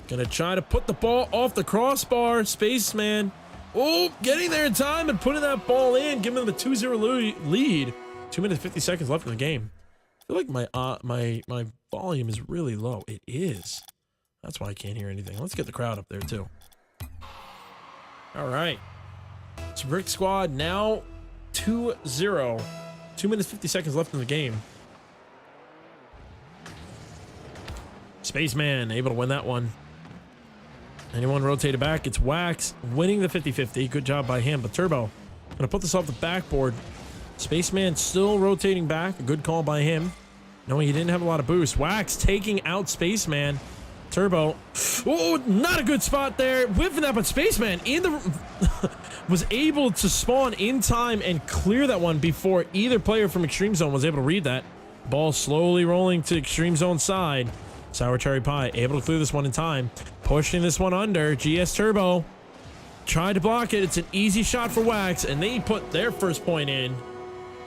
Going to try to put the ball off the crossbar. Spaceman. Oh, getting there in time and putting that ball in, giving them the 2-0 lead. 2 minutes 50 seconds left in the game. I feel like my volume is really low. It is. That's why I can't hear anything. Let's get the crowd up there too. All right. So Brick Squad now 2-0. 2 minutes 50 seconds left in the game. Spaceman able to win that one. Anyone rotated back? It's Wax winning the 50-50. Good job by him. But Turbo gonna put this off the backboard. Spaceman still rotating back. A good call by him. Knowing he didn't have a lot of boost. Wax taking out Spaceman. Turbo. Oh, not a good spot there. Whiffing that, but Spaceman in the was able to spawn in time and clear that one before either player from Extreme Zone was able to read that. Ball slowly rolling to Extreme Zone side. Sour Cherry Pie able to clear this one in time. Pushing this one under. GS Turbo tried to block it. It's an easy shot for Wax, and they put their first point in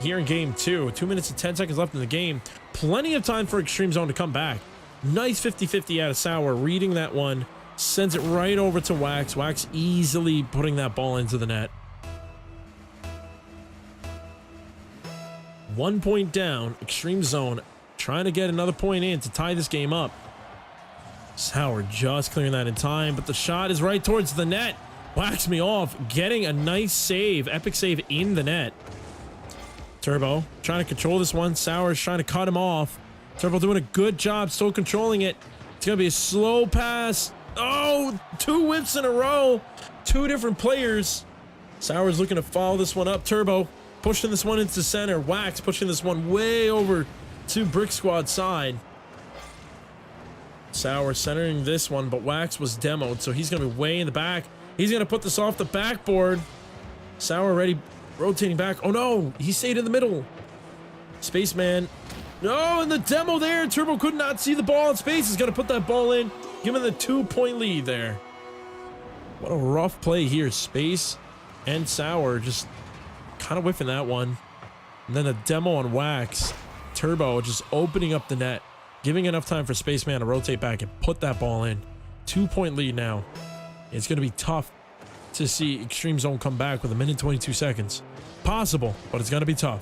here in game 2. 2 minutes and 10 seconds left in the game. Plenty of time for Extreme Zone to come back. Nice 50-50 out of Sour, reading that one Sends it right over to Wax. Wax easily putting that ball into the net. 1 point down. Extreme Zone trying to get another point in to tie this game up. Sauer just clearing that in time, but the shot is right towards the net. Whacks me off, getting a nice save. Epic save in the net. Turbo trying to control this one. Sauer's trying to cut him off. Turbo doing a good job, still controlling it. It's going to be a slow pass. Oh, 2 whips in a row. 2 different players. Sauer's looking to follow this one up. Turbo pushing this one into center. Wax pushing this one way over to Brick Squad side. Sauer centering this one, but Wax was demoed, so he's going to be way in the back. He's going to put this off the backboard. Sauer already rotating back. Oh, no. He stayed in the middle. Spaceman. No, and the demo there. Turbo could not see the ball. Space is going to put that ball in. Give him the 2-point lead there. What a rough play here. Space and Sauer just kind of whiffing that one. And then a demo on Wax. Turbo just opening up the net. Giving enough time for Spaceman to rotate back and put that ball in. 2-point lead now. It's going to be tough to see Extreme Zone come back with 1:22 seconds. Possible, but it's going to be tough.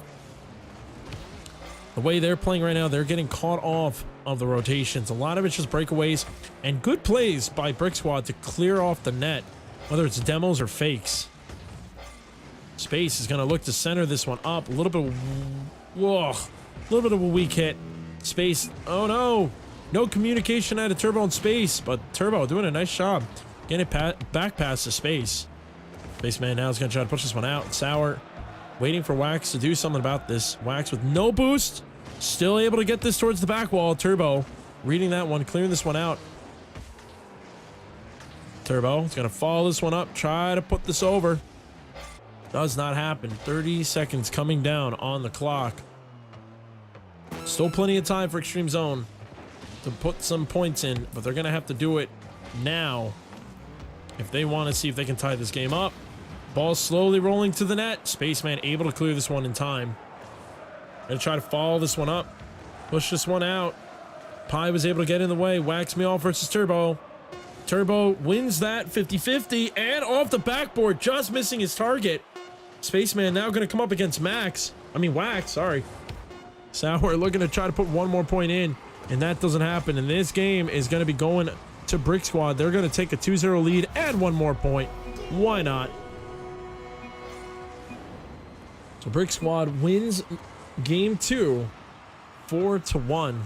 The way they're playing right now, they're getting caught off of the rotations. A lot of it's just breakaways and good plays by Brick Squad to clear off the net, whether it's demos or fakes. Space is going to look to center this one up. A little bit of a weak hit. Space. Oh, no. No communication out of Turbo and Space, but Turbo doing a nice job getting it back past the Space. Spaceman now is going to try to push this one out. Sauer waiting for Wax to do something about this. Wax with no boost. Still able to get this towards the back wall. Turbo reading that one, clearing this one out. Turbo is going to follow this one up. Try to put this over. Does not happen. 30 seconds coming down on the clock. Still plenty of time for Extreme Zone to put some points in, but they're going to have to do it now if they want to see if they can tie this game up. Ball slowly rolling to the net. Spaceman able to clear this one in time. Gonna try to follow this one up. Push this one out. Pi was able to get in the way. Wax me off versus Turbo. Turbo wins that 50-50 and off the backboard, just missing his target. Spaceman now going to come up against Wax, sorry. Sauer looking to try to put one more point in, and that doesn't happen. And this game is going to be going to Brick Squad. They're going to take a 2-0 lead and one more point. Why not? So Brick Squad wins game 2, 4-1.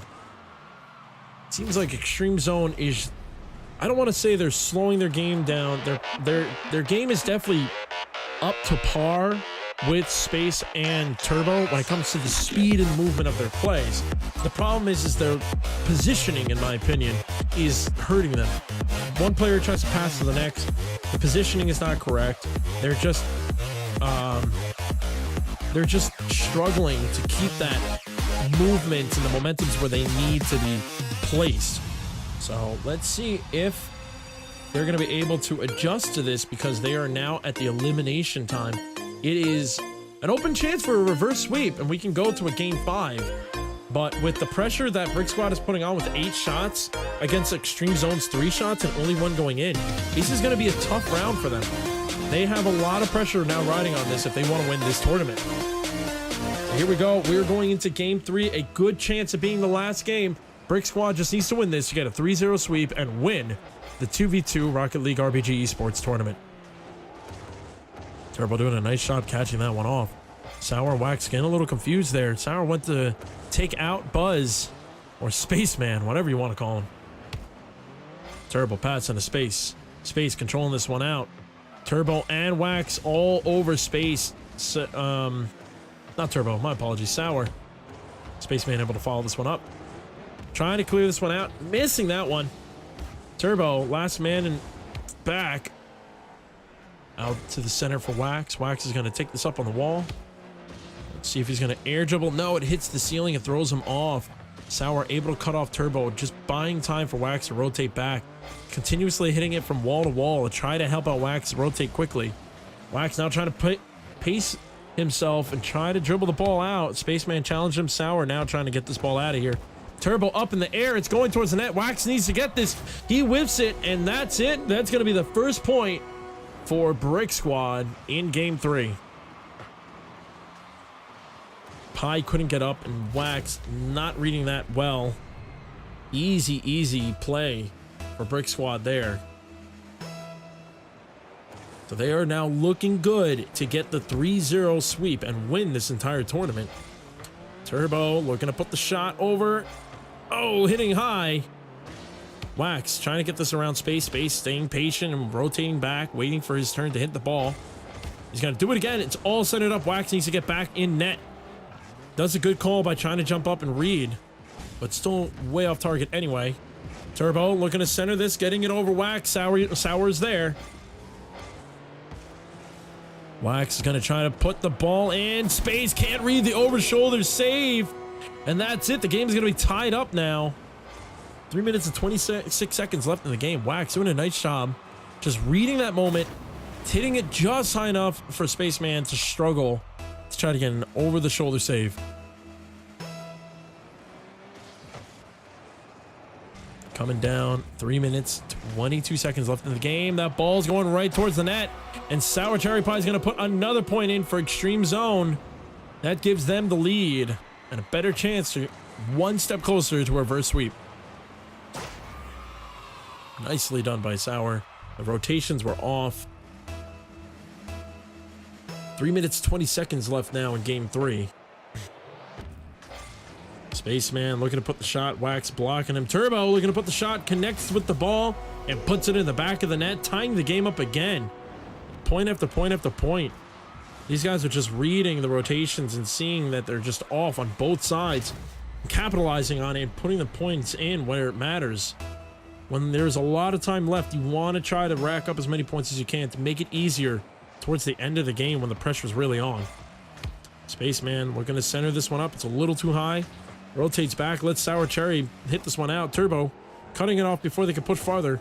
Seems like Extreme Zone is, I don't want to say they're slowing their game down. Their game is definitely up to par with Space and Turbo when it comes to the speed and movement of their plays. The problem is their positioning, in my opinion, is hurting them. One player tries to pass to the next. The positioning is not correct. They're just struggling to keep that movement and the momentums where they need to be placed. So let's see if they're going to be able to adjust to this, because they are now at the elimination time. It is an open chance for a reverse sweep, and we can go to a game 5. But with the pressure that Brick Squad is putting on with 8 shots against Extreme Zone's 3 shots and only 1 going in, this is going to be a tough round for them. They have a lot of pressure now riding on this if they want to win this tournament. Here we go. We're going into game 3. A good chance of being the last game. Brick Squad just needs to win this to get a 3-0 sweep and win the 2v2 Rocket League RBG Esports tournament. Turbo doing a nice job catching that one off. Sauer, Wax getting a little confused there. Sauer went to take out Buzz, or Spaceman, whatever you want to call him. Turbo pass into Space. Space controlling this one out. Turbo and Wax all over Space. Not Turbo, my apologies, Sauer. Spaceman able to follow this one up. Trying to clear this one out. Missing that one. Turbo, last man and back. Out to the center for Wax. Wax is going to take this up on the wall. Let's see if he's going to air dribble. No, it hits the ceiling and throws him off. Sauer able to cut off Turbo, just buying time for Wax to rotate back. Continuously hitting it from wall to wall to try to help out Wax rotate quickly. Wax now trying to pace himself and try to dribble the ball out. Spaceman challenged him. Sauer now trying to get this ball out of here. Turbo up in the air. It's going towards the net. Wax needs to get this. He whiffs it, and that's it. That's going to be the first point for Brick Squad in game 3. Pi couldn't get up, and Wax not reading that well. Easy play for Brick Squad there. So they are now looking good to get the 3-0 sweep and win this entire tournament. Turbo looking to put the shot over. Oh, hitting high. Wax trying to get this around space, staying patient and rotating back, waiting for his turn to hit the ball. He's going to do it again. It's all set it up. Wax needs to get back in net. Does a good call by trying to jump up and read, but still way off target anyway. Turbo looking to center this, getting it over Wax. Sour's there. Wax is going to try to put the ball in. Space can't read the over-shoulder save. And that's it. The game is going to be tied up now. 3 minutes and 26 seconds left in the game. Wax doing a nice job just reading that moment, hitting it just high enough for Spaceman to struggle to try to get an over-the-shoulder save. Coming down, 3 minutes, 22 seconds left in the game. That ball's going right towards the net. And Sour Cherry Pie is going to put another point in for Extreme Zone. That gives them the lead and a better chance to one step closer to a reverse sweep. Nicely done by Sour. The rotations were off. 3 minutes, 20 seconds left now in game 3. Spaceman looking to put the shot. Wax blocking him. Turbo looking to put the shot. Connects with the ball and puts it in the back of the net, tying the game up again. Point after point after point. These guys are just reading the rotations and seeing that they're just off on both sides, capitalizing on it and putting the points in where it matters. When there's a lot of time left, you want to try to rack up as many points as you can to make it easier towards the end of the game when the pressure's really on. Spaceman looking to center this one up. It's a little too high. Rotates back, lets Sour Cherry hit this one out. Turbo cutting it off before they can push farther.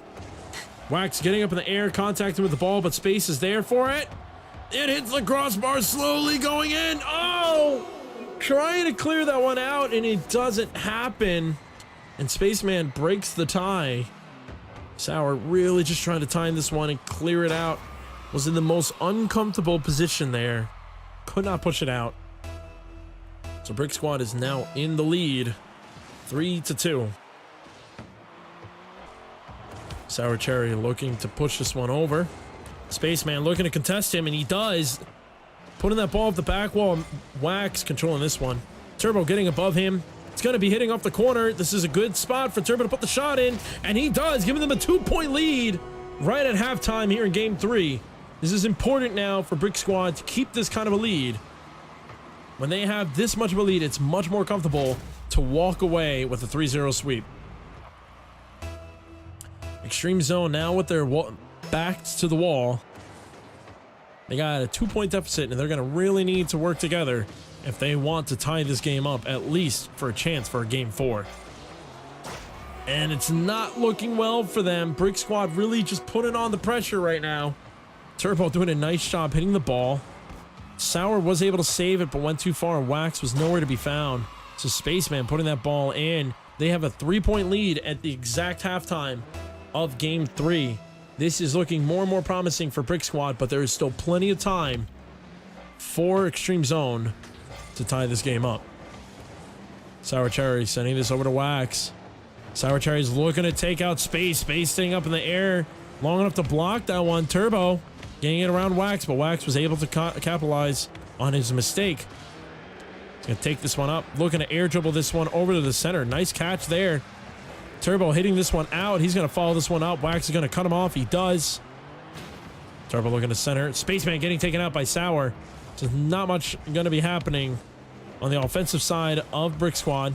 Wax getting up in the air, contacting with the ball, but Space is there for it. It hits the crossbar, slowly going in. Oh! Trying to clear that one out, and it doesn't happen. And Spaceman breaks the tie. Sour really just trying to time this one and clear it out. Was in the most uncomfortable position there. Could not push it out. So Brick Squad is now in the lead, 3-2. Sour Cherry looking to push this one over. Spaceman looking to contest him, and he does. Putting that ball off the back wall. Wax controlling this one. Turbo getting above him. It's going to be hitting off the corner. This is a good spot for Turbo to put the shot in, and he does, giving them a 2-point lead right at halftime here in game 3. This is important now for Brick Squad to keep this kind of a lead. When they have this much of a lead, it's much more comfortable to walk away with a 3-0 sweep. Extreme Zone now with their backs to the wall. They got a 2-point deficit, and they're going to really need to work together if they want to tie this game up, at least for a chance for a game 4. And it's not looking well for them. Brick Squad really just putting on the pressure right now. Turbo doing a nice job hitting the ball. Sour was able to save it, but went too far, and Wax was nowhere to be found. So Spaceman putting that ball in. They have a 3-point lead at the exact halftime of game 3. This is looking more and more promising for Brick Squad, but there is still plenty of time for Extreme Zone to tie this game up. Sour Cherry sending this over to Wax. Sour Cherry's looking to take out Space. Space staying up in the air long enough to block that one. Turbo getting it around Wax, but Wax was able to capitalize on his mistake. He's going to take this one up. Looking to air dribble this one over to the center. Nice catch there. Turbo hitting this one out. He's going to follow this one up. Wax is going to cut him off. He does. Turbo looking to center. Spaceman getting taken out by Sour. So not much going to be happening on the offensive side of Brick Squad.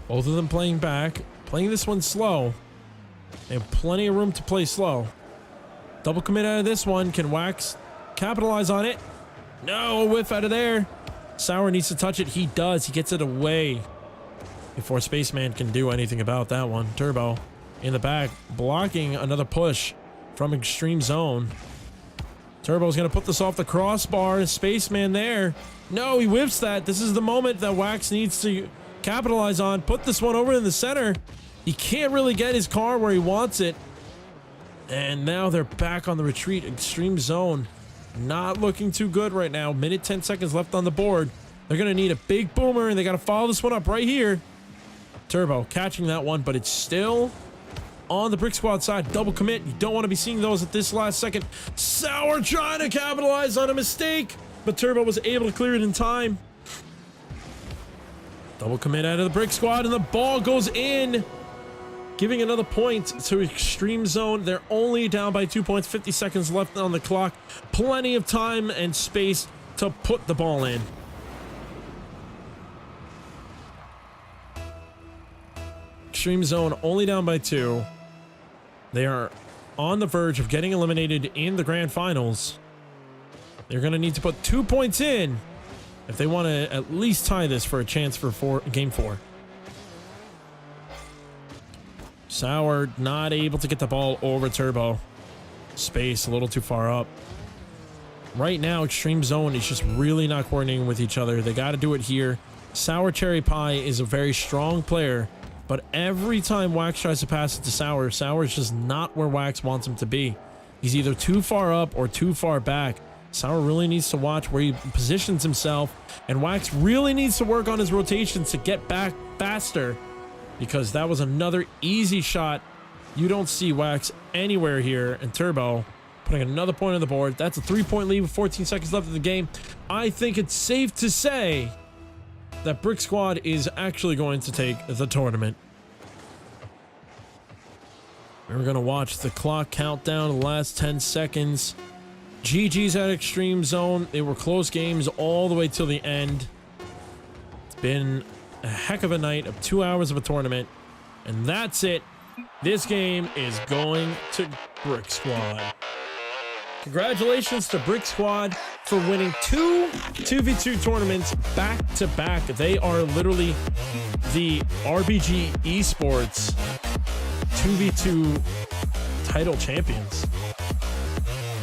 Both of them playing back. Playing this one slow. They have plenty of room to play slow. Double commit out of this one. Can Wax capitalize on it? No, whiff out of there. Sour needs to touch it. He does. He gets it away before Spaceman can do anything about that one. Turbo in the back, blocking another push from Extreme Zone. Turbo's going to put this off the crossbar. Spaceman there. No, he whips that. This is the moment that Wax needs to capitalize on. Put this one over in the center. He can't really get his car where he wants it. And now they're back on the retreat. Extreme Zone. Not looking too good right now. Minute 10 seconds left on the board. They're going to need a big boomer, and they got to follow this one up right here. Turbo catching that one, but it's still on the Brick Squad side. Double commit. You don't want to be seeing those at this last second. Sour trying to capitalize on a mistake, but Turbo was able to clear it in time. Double commit out of the Brick Squad, and the ball goes in, giving another point to Extreme Zone. They're only down by 2 points. 50 seconds left on the clock. Plenty of time and space to put the ball in. Extreme Zone only down by 2. They are on the verge of getting eliminated in the grand finals. They're going to need to put 2 points in if they want to at least tie this for a chance for game 4. Sour not able to get the ball over Turbo. Space a little too far up. Right now, Extreme Zone is just really not coordinating with each other. They got to do it here. Sour Cherry Pie is a very strong player, but every time Wax tries to pass it to Sour, Sour's just not where Wax wants him to be. He's either too far up or too far back. Sour really needs to watch where he positions himself, and Wax really needs to work on his rotations to get back faster, because that was another easy shot. You don't see Wax anywhere here, and Turbo putting another point on the board. That's a 3-point lead with 14 seconds left of the game. I think it's safe to say that Brick Squad is actually going to take the tournament. We're going to watch the clock count down the last 10 seconds. GG's at Extreme Zone. They were close games all the way till the end. It's been a heck of a night of 2 hours of a tournament. And that's it. This game is going to Brick Squad. Congratulations to Brick Squad for winning 2v2 tournaments back to back. They are literally the RBG Esports 2v2 title champions.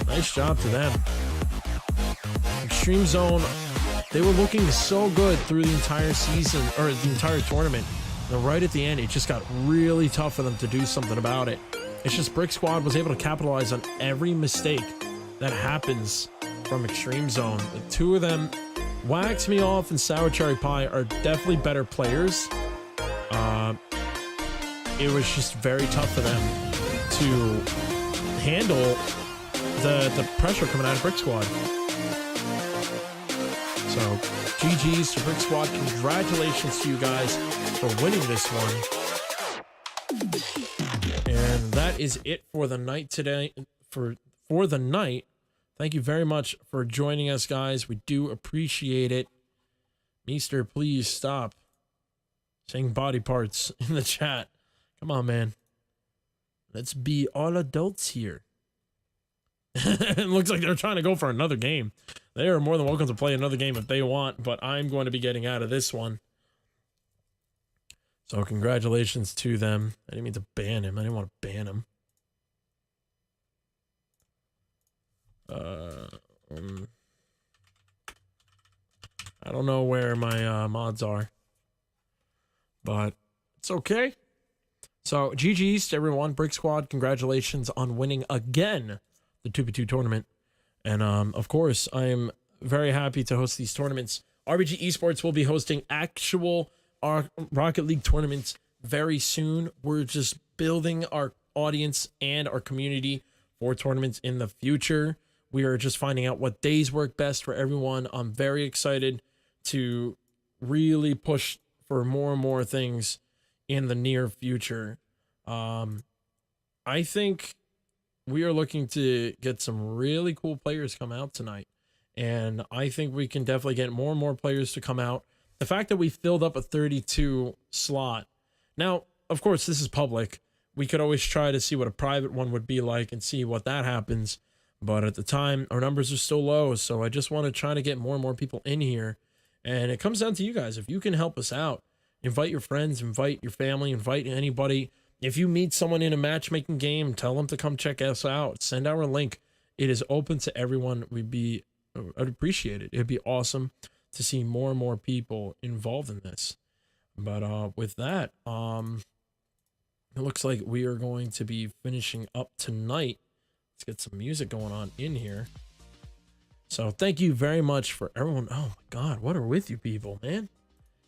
Nice job to them. Extreme Zone, they were looking so good through the entire season, or the entire tournament. And right at the end, it just got really tough for them to do something about it. It's just Brick Squad was able to capitalize on every mistake that happens from Extreme Zone. The two of them, Wax Me Off and Sour Cherry Pie, are definitely better players. It was just very tough for them to handle the pressure coming out of Brick Squad. So, GG's to Brick Squad. Congratulations to you guys for winning this one. And that is it for the night today. For the night. Thank you very much for joining us, guys. We do appreciate it. Meester, please stop saying body parts in the chat. Come on, man. Let's be all adults here. It looks like they're trying to go for another game. They are more than welcome to play another game if they want, but I'm going to be getting out of this one. So congratulations to them. I didn't mean to ban him. I didn't want to ban him. I don't know where my mods are, but it's okay. So GG's to everyone. Brick Squad, congratulations on winning again the 2v2 tournament. And of course, I am very happy to host these tournaments. RBG Esports will be hosting actual Rocket League tournaments very soon. We're just building our audience and our community for tournaments in the future. We are just finding out what days work best for everyone. I'm very excited to really push for more and more things in the near future. I think we are looking to get some really cool players come out tonight. And I think we can definitely get more and more players to come out. The fact that we filled up a 32 slot. Now, of course, this is public. We could always try to see what a private one would be like and see what that happens. But at the time, our numbers are still low. So I just want to try to get more and more people in here. And it comes down to you guys. If you can help us out, invite your friends, invite your family, invite anybody. If you meet someone in a matchmaking game, tell them to come check us out. Send our link it is open to everyone. I'd appreciate it. It'd be awesome to see more and more people involved in this. But with that, it looks like we are going to be finishing up tonight. Let's get some music going on in here. So thank you very much for everyone. Oh my God, what are with you people, man?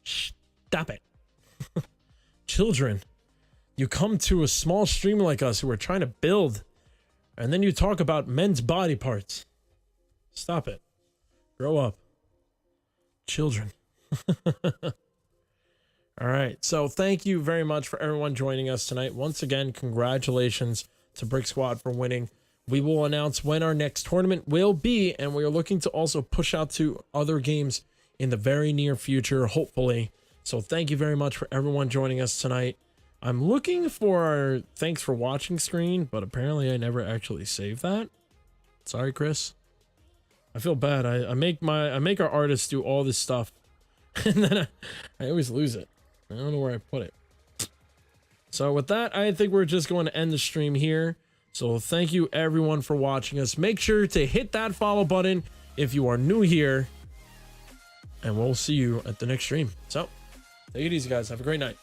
Stop it. Children, you come to a small streamer like us who are trying to build, and then you talk about men's body parts. Stop it. Grow up. Children. All right. So thank you very much for everyone joining us tonight. Once again, congratulations to Brick Squad for winning. We will announce when our next tournament will be, and we are looking to also push out to other games in the very near future, hopefully. So thank you very much for everyone joining us tonight. I'm looking for our thanks for watching screen, but apparently I never actually saved that. Sorry, Chris. I feel bad. I make our artists do all this stuff, and then I always lose it. I don't know where I put it. So with that, I think we're just going to end the stream here. So thank you everyone for watching us. Make sure to hit that follow button if you are new here, and we'll see you at the next stream. So take it easy, guys. Have a great night.